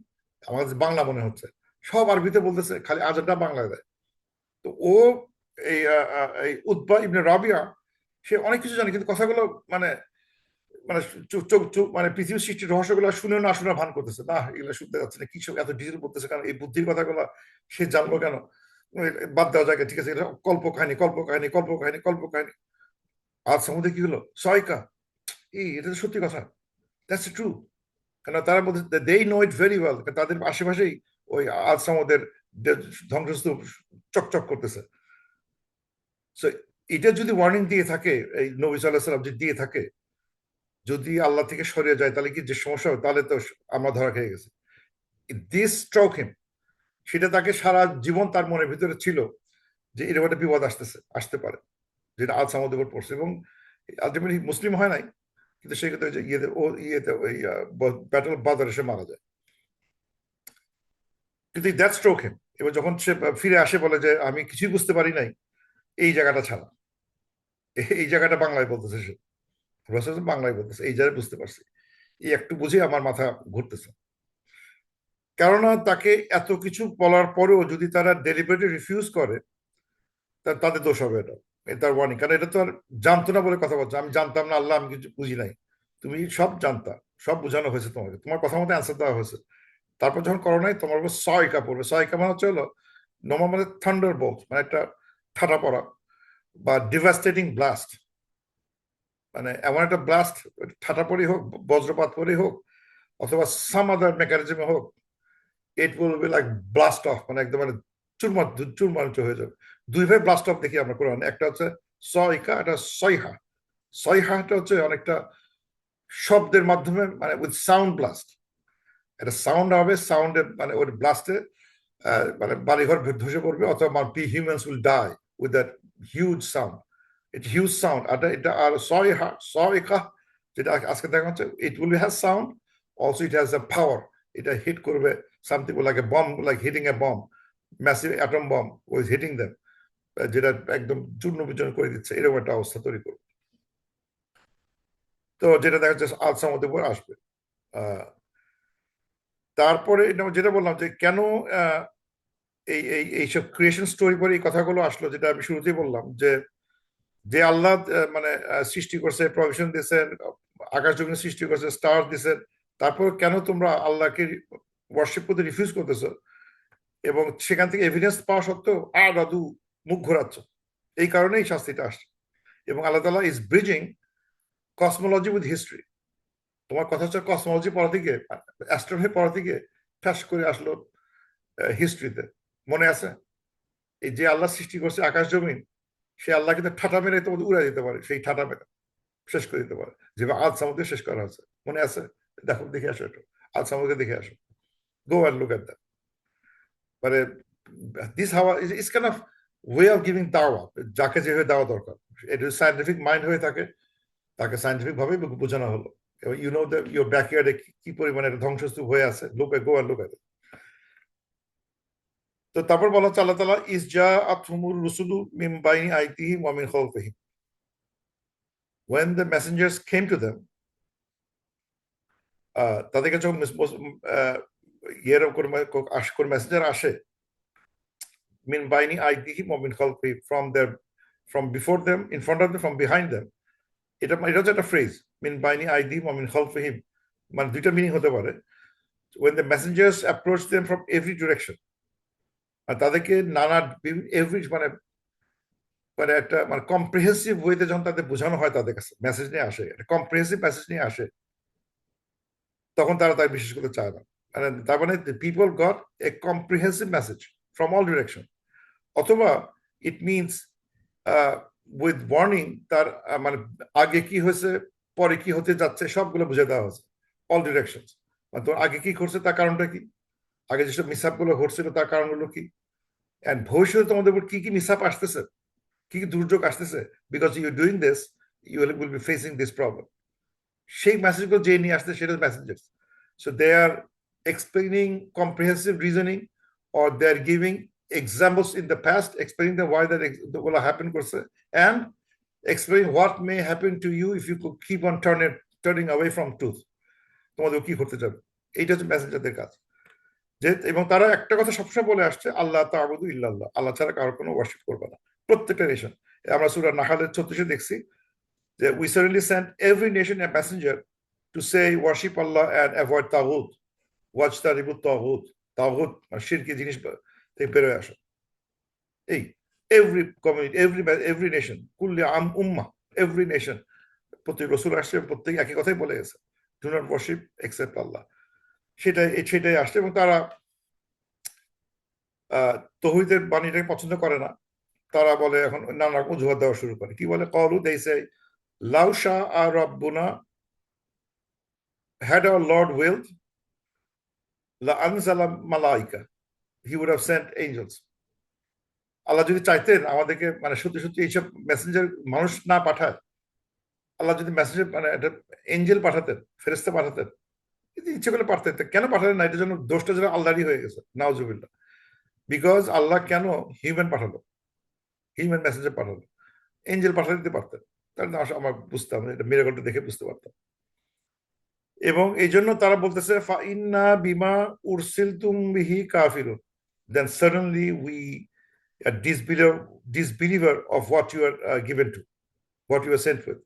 আমাদের বাংলা মনে হচ্ছে, সব আরবিতে বলতেছে, খালি আজানটা বাংলায় দেয়। তো ও এই উতবা ইবনে রাবিয়া, সে অনেক কিছু জানে, কিন্তু কথাগুলো মানে মানে চোখ চোখ চোখ মানে পৃথিবীর সৃষ্টির রহস্যগুলো শুনেও না শোনার ভান করতেছে, না এগুলো শুনতে যাচ্ছে না, কি সব এত ডিটেল বলতেছে, কারণ এই বুদ্ধির কথাগুলো সে জানলো কেন, বাদ দেওয়া যায়, ঠিক আছে, এটা কল্প কাহিনী, কল্প কাহিনী, কল্প কাহিনী, কল্প কাহিনী। আর সমুদ্রে কি হলো সয়কা, এই এটা তো সত্যি কথা, দ্যাটস ট্রু। কেন তারা বলছে they know it very well, তাদের আশেপাশেই ওই আজ আমাদের ধ্বংসস্তূপ চকচক করতেছে। সো এটা যদি ওয়ার্নিং দিয়ে থাকে, এই নবী সাল্লাহ সাল্লাম যদি দিয়ে থাকে, যদি আল্লাহ থেকে সরিয়ে যায় তাহলে কি যে সমস্যা হবে, তাহলে তো আমরা ধরা খেয়ে গেছি। দিস স্ট্রোক হিম, সেটা তাকে সারা জীবন তার মনের ভিতরে ছিল যে এরকম একটা বিপদ আসতে পারে, যেটা আজ আমাদের উপর পড়ছে। এবং আলটিমেটলি মুসলিম হয় নাই, কিন্তু সেক্ষেত্রে যে ইয়েতে ও ইয়েতে ওই ব্যাটল বাজারে সে মারা যায়। কিন্তু দ্যাট স্ট্রোক হিম, এবার যখন সে ফিরে আসে বলে যে আমি কিছুই বুঝতে পারি নাই এই জায়গাটা ছাড়া, এই জায়গাটা বাংলায় বলতেছে সে, বাংলায় বলতেছে এই জায়গায় বুঝতে পারছি, এই একটু বুঝে আমার মাথা ঘুরতেছে। কেননা তাকে এত কিছু বলার পরেও যদি তারা ডেলিভারি রিফিউজ করে, তাদের দোষ হবে, এটা তার ওয়ার্নিং। কারণ এটা তো আর জানতো না বলে কথা বলছে, আমি জানতাম না আল্লাহ, আমি কিছু বুঝি নাই, তুমি সব জানতা, সব বোঝানো হয়েছে তোমাকে, তোমার কথা মতো অ্যান্সার দেওয়া হয়েছে, তারপর যখন করো নাই তোমার উপর সয়কা পড়বে। সয়কা মানে হচ্ছে হলো নর্মাল মানে থান্ডার বোল্ট, মানে একটা ঠাটা পড়া বা ডিভাস্টেটিং ব্লাস্ট, মানে এমন একটা ব্লাস্ট, ঠাটা পড়ি হোক, বজ্রপাত পড়ি হোক, অথবা সাম আদার মেকানিজমে হোক, it will be like blast of, মানে একদম মানে চুরমার চুরমার হয়ে যাবে। দুইভাবে ব্লাস্ট অফ দেখি আমরা কোরআন, একটা হচ্ছে সয়কা, একটা সয়হা। সয়হাটা হচ্ছে অনেকটা শব্দের মাধ্যমে, মানে উইথ সাউন্ড ব্লাস্ট, একটা সাউন্ড হবে, সাউন্ডের মানে ওই ব্লাস্টে মানে বাড়িঘর ধসে পড়বে, অথবা humans will die with that huge sound. এটা হিউজ সাউন্ড। আর এটা আর সয়হা, সয়কা যেটা আজকে দেখা হচ্ছে, it will has sound, also it has a power, এটা হিট করবে something like a bomb, like hitting a bomb, massive atom bomb ওই হিটিং দেম, যেটা একদম চূর্ণ বিচূর্ণ করে দিচ্ছে, এরকম একটা অবস্থা তৈরি করবে। তো যেটা দেখা যাচ্ছে আজ আমাদের উপর আসবে। তারপরে যেটা বললাম যে কেন এইসব ক্রিয়েশন স্টোরি পরে এই কথাগুলো আসলো, যেটা আমি শুরুতেই বললাম, যে যে আল্লাহ মানে সৃষ্টি করছে, প্রভিশন দিয়েছেন, আকাশ জমিন সৃষ্টি করছে, স্টার দিয়েছেন, তারপর কেন তোমরা আল্লাহকে ওয়ার্শিপ করতে রিফিউজ করতেছো, এবং সেখান থেকে এভিডেন্স পাওয়া সত্ত্বেও দাদু মুখ ঘোরাচ্ছ, এই কারণেই শাস্তিটা আসছে। এবং আল্লাহ তাআলা is bridging cosmology with history. তোমার কথা হচ্ছে কসমোলজি পড়া থেকে, অ্যাস্ট্রোনমি পড়া থেকে ঠাস করে আসলো হিস্ট্রিতে। মনে আছে এই যে আল্লাহ সৃষ্টি করছে আকাশ জমিন, সে আল্লাহ কিন্তু ঠাটা মেরে তোমাদের উড়াই দিতে পারে, সেই ঠাটা মেরে শেষ করে দিতে পারে, যেভাবে আজ সামুদ্রে শেষ করা হয়েছে। মনে আছে? দেখো, দেখে আসো একটু, আজ সামুদ্রে দেখে আসো, go and look at that. মানে দিস হাওয়া is kind of way of giving দাওয়া, যাকে যেভাবে দেওয়া দরকার। এটা সায়েন্টিফিক মাইন্ড হয়ে থাকে, তাকে সায়েন্টিফিক ভাবে বোঝানো হলো। এবং ইউ নো দ্যাট ইউর ব্যাকইয়ার্ডে কি পরিমাণে ধ্বংসস্তূপ হয়ে আছে, look go and look at. তো তারপর বলা হচ্ছে আল্লাহ তাআলা ইস জা আতহুমুর রুসুলু মিন বাইনি আইদিহিম ওয়া মিন খালফিহিম, when the messengers came to them, তাদেরকে যখন ইয়ের কোন মেসেঞ্জার আসে, মিন বাইনি আইদিহিম ওয়া মিন খালফিহিম, from before them, in front of them, from behind them, এটা হচ্ছে একটা ফ্রেজ, মিন বাইনি আইদিহিম ওয়া মিন খালফিহিম, মানে দুইটা মিনিং হতে পারে। when the messengers approach them from every direction, আর তাদেরকে নানা এভরি মানে মানে একটা মানে কম্প্রিহেন্সিভ ওয়েতে যখন তাদের বোঝানো হয়, তাদের কাছে মেসেজ নিয়ে আসে, একটা কম্প্রিহেন্সিভ মেসেজ নিয়ে আসে, তখন তারা তাই বিশেষ করতে চায় না। মানে তার মানে people got a comprehensive message from all direction. অথবা ইট মিনস উইথ ওয়ার্নিং, তার মানে আগে কি হয়েছে, পরে কি হতে যাচ্ছে, সবগুলো বুঝে দেওয়া হয়েছে, অল ডিরেকশন। মানে তোর আগে কি করছে তার কারণটা কি, আগে যেসব মিসআপ গুলো ঘটছিল তার কারণগুলো কি, এন্ড ভবিষ্যতে তোমাদের উপর কি কি মিসআপ আসতেছে, কি কি দুর্যোগ আসতেছে, because you doing this, you will be facing this problem. সেই মেসেজগুলো যে নিয়ে আসতে, সেটা messengers. So they are explaining comprehensive reasoning, or they are giving examples in the past, explaining them why that will happen করছে, and explaining what may happen to you if you could keep on turning away from truth, তোমাদের কি করতে যাবে। এইটা হচ্ছে মেসেঞ্জারদের কাজ। যে এবং তারা একটা কথা সবসময় বলে আসছে, আল্লাহ তা'বুদু ইল্লাল্লাহ, আল্লাহ ছাড়া কারোর কোনো ওয়ার্শিপ করবে না। প্রত্যেকটা নেশন, আমরা সূরা নাহলের 36 দেখছি যে we certainly sent every nation a messenger to say worship Allah and avoid তাগুত, ওয়াজতানিবুত তাগুত। তাগুত মানে শিরকি জিনিস থেকে বেরোয় আসো। এই এভরি কমিউনিটি, এভরি নেশন, কুল্লি উম্মাহ, এভরি নেশন, প্রত্যেক রসুল আসছে, প্রত্যেক একই কথাই বলে গেছে, ডু নট ওয়ার্শিপ এক্সেপ্ট আল্লাহ। সেটাই আসছে। এবং তারা তৌহিদের বাণীটাকে পছন্দ করে না। তারা বলে, এখন নানা অজুহাত দেওয়া শুরু করে। কি বলে? কলু দে সে লাউ শাআ রাব্বুনা, had our Lord willed, la anzala malaika, he would have sent angels. আল্লাহ যদি চাইতেন আমাদেরকে মানে সত্যি সত্যি এইসব মেসেঞ্জার মানুষ না পাঠায়, আল্লাহ যদি মেসেঞ্জার মানে একটা এঞ্জেল পাঠাতেন, ফেরেশতা পাঠাতেন, ইচ্ছে করলে পাঠাতেন। কেন পাঠালেন না? এটার জন্য দোষটা যেন আল্লাহরই হয়ে গেছে, নাউজুবিল্লাহ। বিকজ আল্লাহ কেন হিউম্যান পাঠালো, হিউম্যান মেসেঞ্জার পাঠালো, এঞ্জেল পাঠাতে দিতে পারতেন। তাহলে আমার বুঝতাম, এটা মিরাকলটা দেখে বুঝতে পারতাম। এবং এই জন্য তারা বলতেছে ফাইন্না বিমা উরসিলতুম বিহি কাফিরুন, then suddenly we disbeliever of what you are given to, what you are sent with.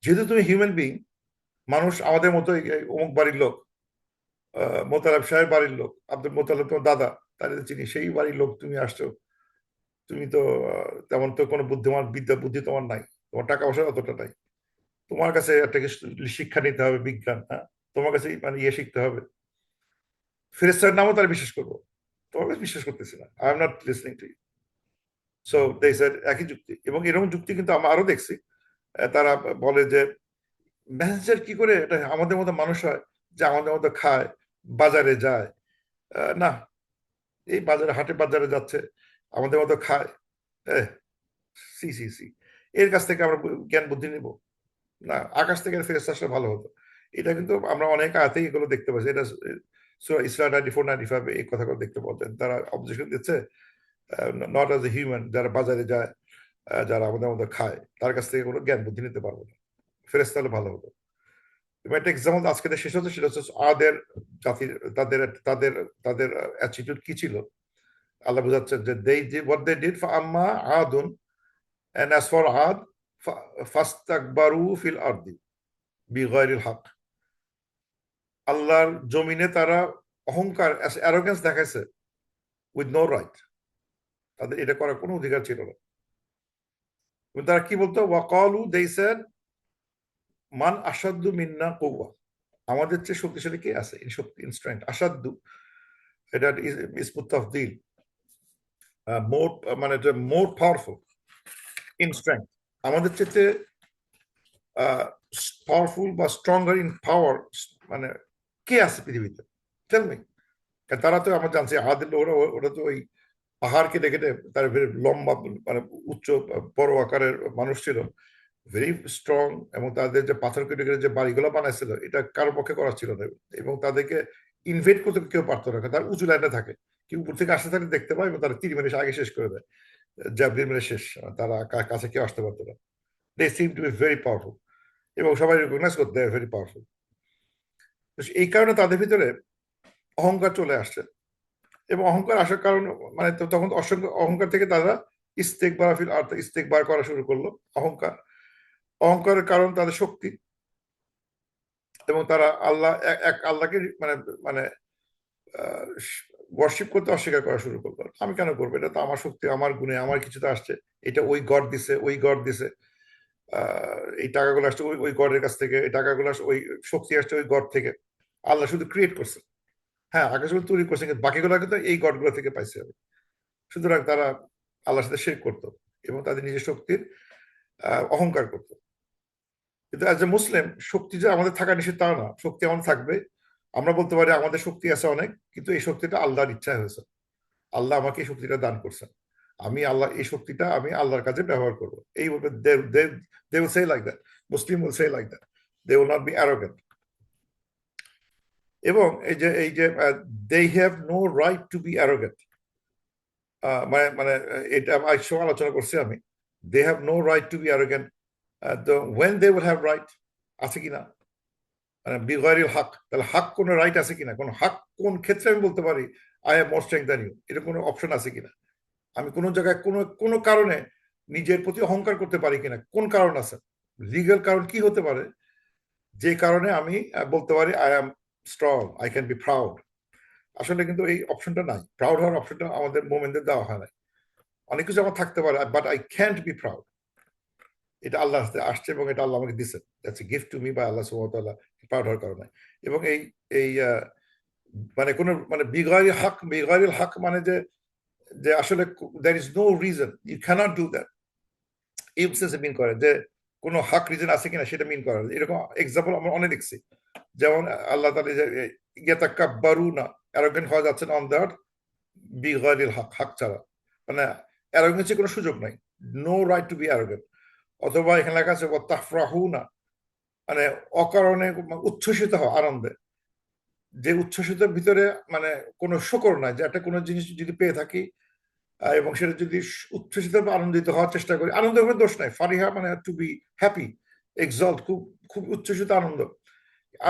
যেহেতু তুমি হিউম্যান বিং, মানুষ আমাদের মতো, অমুক বাড়ির লোক, মোতালেব সাহেব বাড়ির লোক, আব্দুল মোতালেব তোমার দাদা, তাদের চিনি, সেই বাড়ির লোক তুমি আসছো, তুমি তো তেমন তো কোনো বুদ্ধিমান বুদ্ধি তোমার নাই, তোমার টাকা পয়সা অতটা নাই, তোমার কাছে একটা শিক্ষা নিতে হবে, বিজ্ঞান, হ্যাঁ, তোমার কাছে মানে শিখতে হবে। ফেরেশতার নামও তারা বিশ্বাস করবো, তোমার কাছে বিশ্বাস করতেছি না, I am not listening to you. So they said, একই যুক্তি। এবং এরকম যুক্তি কিন্তু আমরা আরো দেখছি। তারা বলে যে মেসেঞ্জার কি করে এটা আমাদের মতো মানুষ হয়, যে আমাদের মতো খায়, বাজারে যায়? না, এই বাজারে হাটে বাজারে যাচ্ছে, আমাদের মতো খায়, সি সি সি, এর কাছ থেকে আমরা জ্ঞান বুদ্ধি নিব না? আকাশ থেকে ফেরেশতা আসলে ভালো হতো। এটা কিন্তু আমরা অনেক আয়াতেই এগুলো দেখতে পাচ্ছি। এটা সূরা ইসরা 94-95 এই কথাগুলো দেখতে পাচ্ছেন। তারা অবজেকশন দিচ্ছে, নট অ্যাজ এ হিউম্যান, যারা বাজারে যায়, যারা আমাদের মধ্যে খায়, তার কাছ থেকে কোনো জ্ঞান বুদ্ধি নিতে পারবো না, ফেরেশতা হলে ভালো হতো। একটা এক্সাম্পল আজকে শেষ হচ্ছে, সেটা হচ্ছে আদের জাতির, তাদের তাদের তাদের অ্যাটিটিউড কি ছিল। আল্লাহ বোঝাচ্ছেন যে they did what they did for amma adun, and as for ad fastakbaru fil ardi bighairil haqq, আল্লাহর জমিনে তারা অহংকার অ্যারোগেন্স দেখাইছে উইথ নো রাইট, তাদের এটা করার কোনো অধিকার ছিল না। তারা কি বলতো, ওয়াকালু দে সেড মান আসাদ্দু মিন্না কুওয়া, আমাদের চেয়ে শক্তিশালী কে আছে, ইন শক্তি, ইন স্ট্রেংথ। আসাদ্দু এটা ইসমু তাফদীল, মোর মানে মোর পাওয়ারফুল ইন স্ট্রেংথ, আমাদের চেয়ে পাওয়ারফুল বা স্ট্রঙ্গার ইন পাওয়ার মানে কে আছে পৃথিবীতে, টেল মি। তারা তো আমরা জানছি আদিল, ওরা ওরা তো ওই পাহাড় কেটে কেটে তার লম্বা মানে উচ্চ বড় আকারের মানুষ ছিল, ভেরি স্ট্রং, এবং তাদের যে পাথর কেটে কেটে যে বাড়িগুলো বানাইছিল এটা কারোর পক্ষে করা ছিল না, এবং তাদেরকে ইনভেট করতে কেউ পারতো না, তার উঁচু লাইনে থাকে, কেউ উপর থেকে আসতে থাকলে দেখতে পায় এবং তারা 3 মিনিট আগে শেষ করে দেয়, জ্যাভলিন মেরে শেষ, তারা কাছে কেউ আসতে পারতো না। দে seem to be very powerful, এবং সবাই রিকগনাইজ করতে দেয় ভেরি পাওয়ারফুল। এই কারণে তাদের ভিতরে অহংকার চলে আসছে, এবং অহংকার আসার কারণ মানে তখন অসংখ্য অহংকার থেকে তারা ইস্তেকবার ফিল আর ইস্তেকবার করা শুরু করলো। অহংকার, অহংকারের কারণ তাদের শক্তি, এবং তারা আল্লাহ এক আল্লাহকে মানে মানে ওয়ার্শিপ করতে অস্বীকার করা শুরু করলো। আমি কেন করবো, এটা তো আমার শক্তি, আমার গুণে, আমার কিছুতে আসছে, এটা ওই গড দিছে, ওই গড দিছে, এই টাকাগুলো আসছে ওই ওই গডের কাছ থেকে, এই টাকাগুলো আসছে, ওই শক্তি আসছে ওই গড থেকে, আল্লাহ শুধু ক্রিয়েট করছে, হ্যাঁ আকাশগুলো তৈরি করছে, কিন্তু বাকিগুলো কিন্তু এই গডগুলো থেকে পাইছে আমি। সুতরাং তারা আল্লাহর সাথে শিরক করতো এবং তাদের নিজের শক্তির অহংকার করতো। কিন্তু অ্যাজ এ মুসলিম, শক্তি যে আমাদের থাকা নিষেধ তা না, শক্তি আমাদের থাকবে। আমরা বলতে পারি আমাদের শক্তি আছে অনেক, কিন্তু এই শক্তিটা আল্লাহর ইচ্ছায় হয়েছে, আল্লাহ আমাকে এই শক্তিটা দান করছেন, আমি আল্লাহ এই শক্তিটা আমি আল্লাহর কাজে ব্যবহার করবো, এই বলবে। they will say like that, Muslim will say like that, they will not be arrogant। এবং এই যে they have no right to be arrogant, মানে মানে এটা আমি সব আলোচনা করছি আমি, they have no right to be arrogant, when they will have right, আছে কিনা, মানে বিগয়রিল হক, তাহলে হক কোনো রাইট আছে কিনা, কোন হক কোন ক্ষেত্রে আমি বলতে পারি I have more strength than you, এটা কোনো অপশন আছে কিনা, আমি কোনো জায়গায় কোনো কোনো কারণে নিজের প্রতি অহংকার করতে পারি কিনা, কোন কারণ আছে, লিগ্যাল কারণ কি হতে পারে যে কারণে আমি বলতে পারি I am strong, I can be proud. আসলে কিন্তু এই অপশনটা নাই, প্রাউড হওয়ার অপশনটা আমাদের মোমেন্টে দেওয়া হয় না। অনেক কিছু আমার থাকতে পারে, but I can't be proud, এটা আল্লাহ আসছে এবং এটা আল্লাহ আমাকে দিচ্ছেন, that's a gift to me by Allah সুবহানাহু ওয়া তাআলা, প্রাউড হওয়ার কারণে। এবং এই এই মানে কোন মানে বিগারিল হক মানে যে যে আসলে there is no reason, you cannot do that, এই সেন্সে মিন করে যে কোনো হক রিজন আছে কিনা সেটা মিন করে। এরকম এক্সাম্পল আমরা অনেক দেখছি, যেমন আল্লাহ তাআলা যে ইয়াতাকাব্বারুনা, অ্যারোগেন্ট হওয়া যাচ্ছে অন দ্য আর্থ বিগারিল হক, হক ছাড়া, মানে অ্যারোগেন্সের কোনো সুযোগ নাই, no right to be arrogant. অথবা এখানে লেখা আছে ওয়াতাফরাহুনা, মানে অকারণে উচ্ছ্বসিত হওয়া, আনন্দে, যে উচ্ছ্বসিতের ভিতরে মানে কোনো শকর নাই, যে একটা কোনো জিনিস যদি পেয়ে থাকি এবং সেটা যদি উচ্ছ্বসিত বা আনন্দিত হওয়ার চেষ্টা করি, আনন্দের কোনো দোষ নাই, ফারিহা মানে টু বি হ্যাপি, এক্সল্ট, খুব খুব উচ্ছ্বসিত আনন্দ,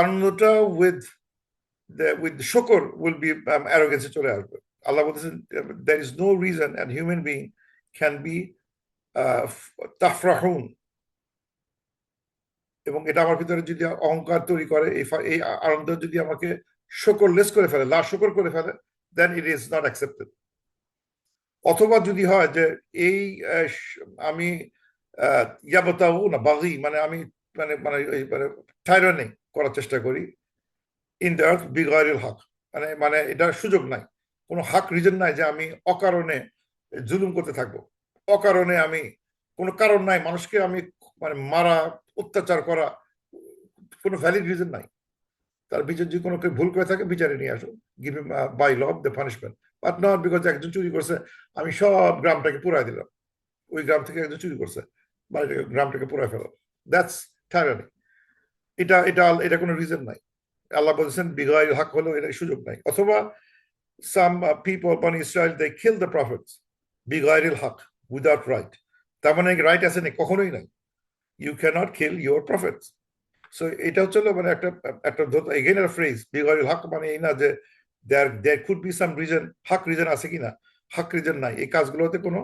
আনন্দটা উইথ শকর উইল বি অ্যারোগেন্সে চলে আসবে। আল্লাহ বলতেছেন there is no reason and human being can be তাফরাহুন, এবং এটা আমার ভিতরে যদি অহংকার তৈরি করে, এই আনন্দ যদি আমাকে শকরলেস করে ফেলে, লা শকর করে ফেলে, দেন ইট ইজ নট অ্যাকসেপ্টেড। অথবা যদি হয় যে এই আমি ইয়াবতাউ না বাগি, মানে আমি মানে মানে মানে টাইরানি করার চেষ্টা করি ইন দ্য আর্থ বিগাইরিল হক, মানে মানে এটার সুযোগ নাই, কোনো হক রিজন নাই যে আমি অকারণে জুলুম করতে থাকবো, অকারণে আমি কোনো কারণ নাই মানুষকে আমি মানে মারা, অত্যাচার করা, কোনো ভ্যালিড রিজন নাই। তার বিচার যদি কোনো কেউ ভুল করে থাকে বিচারে নিয়ে আসো, give him by law the punishment, but not because একজন চুরি করছে আমি সব গ্রামটাকে পুরাই দিলাম, ওই গ্রাম থেকে একজন চুরি করছে বাড়িটাকে গ্রামটাকে পুরাই ফেলো, দ্যাটস টাইরানি। এটা এটা এটা কোনো রিজন নাই। আল্লাহ বলছেন বিগাইল হক হলো, এটা সুযোগ নাই। অথবা সাম পিপল বানি ইসরায়েল দে কিল দ্য প্রফেটস বিগাইল হক উইদাউট রাইট, তার মানে রাইট আছে না, কখনোই নাই, you can't kill your prophets. So এটা হচ্ছে মানে একটা একটা এগেইন একটা ফ্রেজ বিগাইল হক, মানে এই না যে there could be some reason, হক রিজন আছে কিনা, হক রিজন নাই, এই কাজগুলোতে কোনো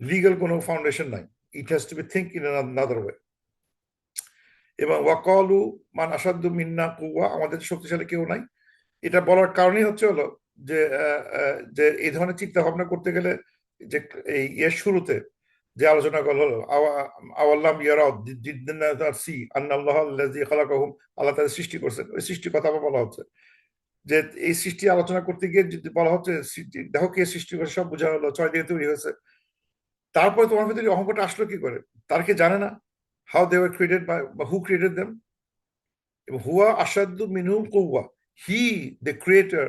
লিগাল কোনো ফাউন্ডেশন নাই। It has to be think in another way. এবং ওয়াকালু মান আসাদ্দু মিন্না কুওয়া, আমাদের শক্তিশালী কেউ নাই, এটা বলার কারণই হচ্ছে হলো যে যে এই ধরনের চিন্তা ভাবনা করতে গেলে যে এই এর শুরুতে যে আলোচনা করা হলো আওয়াল্লাম ইয়ারাও সি আন্নাল্লাহ আল্লাযী খালাকাহুম, আল্লাহ তাদের সৃষ্টি করছেন, ওই সৃষ্টির কথা আবার বলা হচ্ছে। যে এই সৃষ্টি আলোচনা করতে গিয়ে যদি বলা হচ্ছে দেখো কে সৃষ্টি করে, সব বোঝা হলো 6 দিনে তৈরি হয়েছে, তারপরে তোমার ভিতরে অহংকারটা আসলো কি করে? তার কি জানে না how they were created by, who created them? হুয়া আসাদ্দু মিনহুম কুওয়া, he the creator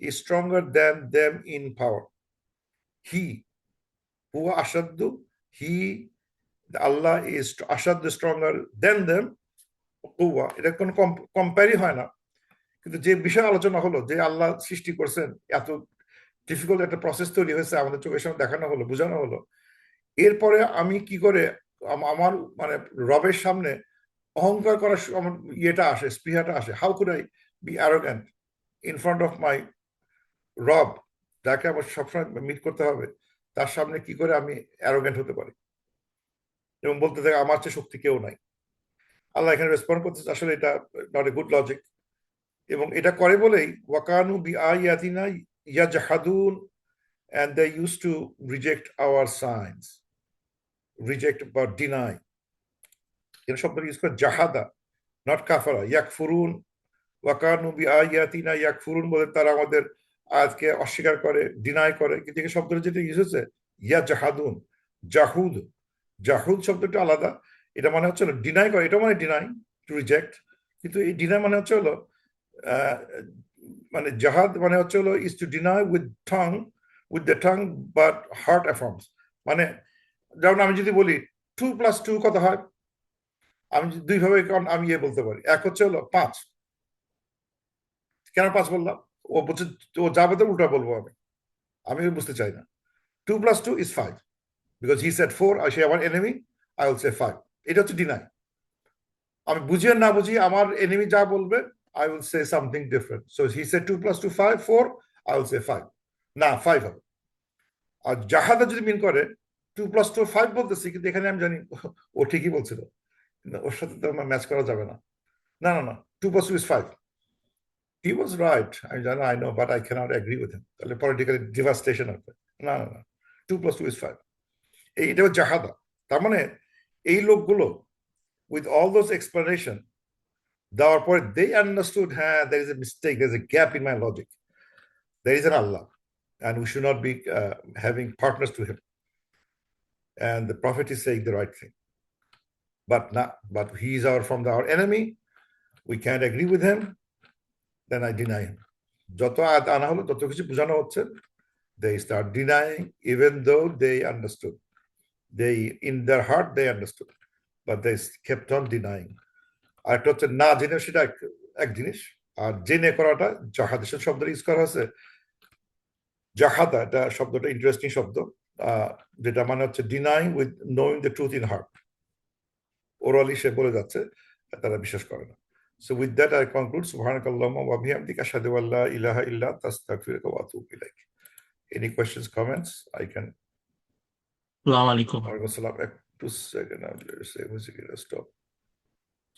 is stronger than them in power. He, huwa ashaddu, he, Allah is ashaddu stronger than them, quwwa, এটা কোনো কম্পেয়ারই হয় না। কিন্তু যে বিষয় আলোচনা হলো যে আল্লাহ সৃষ্টি করছেন, এত ডিফিকাল্ট একটা প্রসেস তৈরি হয়েছে, আমাদের চোখের সামনে দেখানো হলো, বোঝানো হলো, এরপরে আমি কি করে আমার মানে রবের সামনে অহংকার করার আমার ইয়েটা আসে, স্পৃহাটা আসে? How could I be arrogant in front of my রব, যাকে আমার সবসময় মিট করতে হবে, তার সামনে কি করে আমি অ্যারোগেন্ট হতে পারি এবং বলতে থাকে আমার চেয়ে শক্তি কেউ নাই? আল্লাহ এখানে রেসপন্ড করতেছে আসলে এটা নট এ গুড লজিক। এবং এটা করে বলেই ওয়াকানু B আয়াতিনা ইয়াজহাদুন, and they used to reject our signs, reject বা deny, এর শব্দ ইউজ করে জাহাদা, নট কাফারা, ইয়াকফুরুন, ওয়াকানু বি আয়াতিনা ইয়াকফুরুন বলে তারা আমাদের আজকে অস্বীকার করে, ডিনাই করে। কিন্তু এই শব্দটা যেটা ইউজ হচ্ছে ইয়া জাহাদুন, জাহুদ, জাহুদ শব্দটা আলাদা, এটা মানে হচ্ছে ডিনাই করে, এটা মানে ডিনাই, টু রিজেক্ট। কিন্তু এই ডিনাই মানে হচ্ছে হলো মানে জাহাদ মানে হচ্ছে হলো is to deny with the tongue but heart affirms. মানে যেমন আমি যদি বলি 2+2 কত হয়, আমি দুইভাবে আমি ইয়ে বলতে পারি। এক হচ্ছে হলো 5, কেন 5 বললাম? ও বলছে ও যাবে তো উল্টা বলবো, আমি বুঝতে চাই না। 2+2 is 5 because he said 4, সে আমার এনিমি, I will say 5। এটা হচ্ছে ডিনাই। আমি বুঝিয়ে না বুঝিয়ে আমার এনিমি যা বলবে I will say something different. So he said 2+2 5, 4, I will say 5, না 5 হবে। আর জাহাদা যদি মিন করে 2+2 5 বলতেছি, কিন্তু এখানে আমি জানি ও ঠিকই বলছিল, ওর সাথে তো আমার ম্যাচ করা যাবে না, না না না 2+2 is 5, he was right, I know, but I cannot agree with him, তাহলে পলিটিক্যালি ডিভাস্টেশন হবে। না না না 2+2 is 5, এটা জাহাদা। তার মানে এই লোকগুলো with all those explanation দেওয়ার পরে they understood, হ্যাঁ there is a mistake, there is a gap in my logic, there is an Allah and we should not be having partners to him, and the prophet is saying the right thing, but he is our enemy, we can't agree with him, then I deny him. যত আনা হলো, যত কিছু বোঝানো হচ্ছে, they start denying even though they understood, they in their heart they understood, but they kept on denying. আর একটা হচ্ছে না জেনে, সেটা এক জিনিস, আর জেনে করাটা জাহাদের শব্দ ইউজ করা হয়েছে। জাহাদা, এটা শব্দটা ইন্টারেস্টিং শব্দ, যেটা মানে হচ্ছে denying with knowing the truth in heart. Orally সে বলে যাচ্ছে, তারা বিশ্বাস করে না। So with that I conclude. Subhanakallahumma wa bihamdika ashhadu an la ilaha illa anta astaghfiruka wa atubu ilaik. Any questions, comments? I can. Assalamu alaikum. Wa alaikum assalam. 2 seconds. I'll say music. Stop.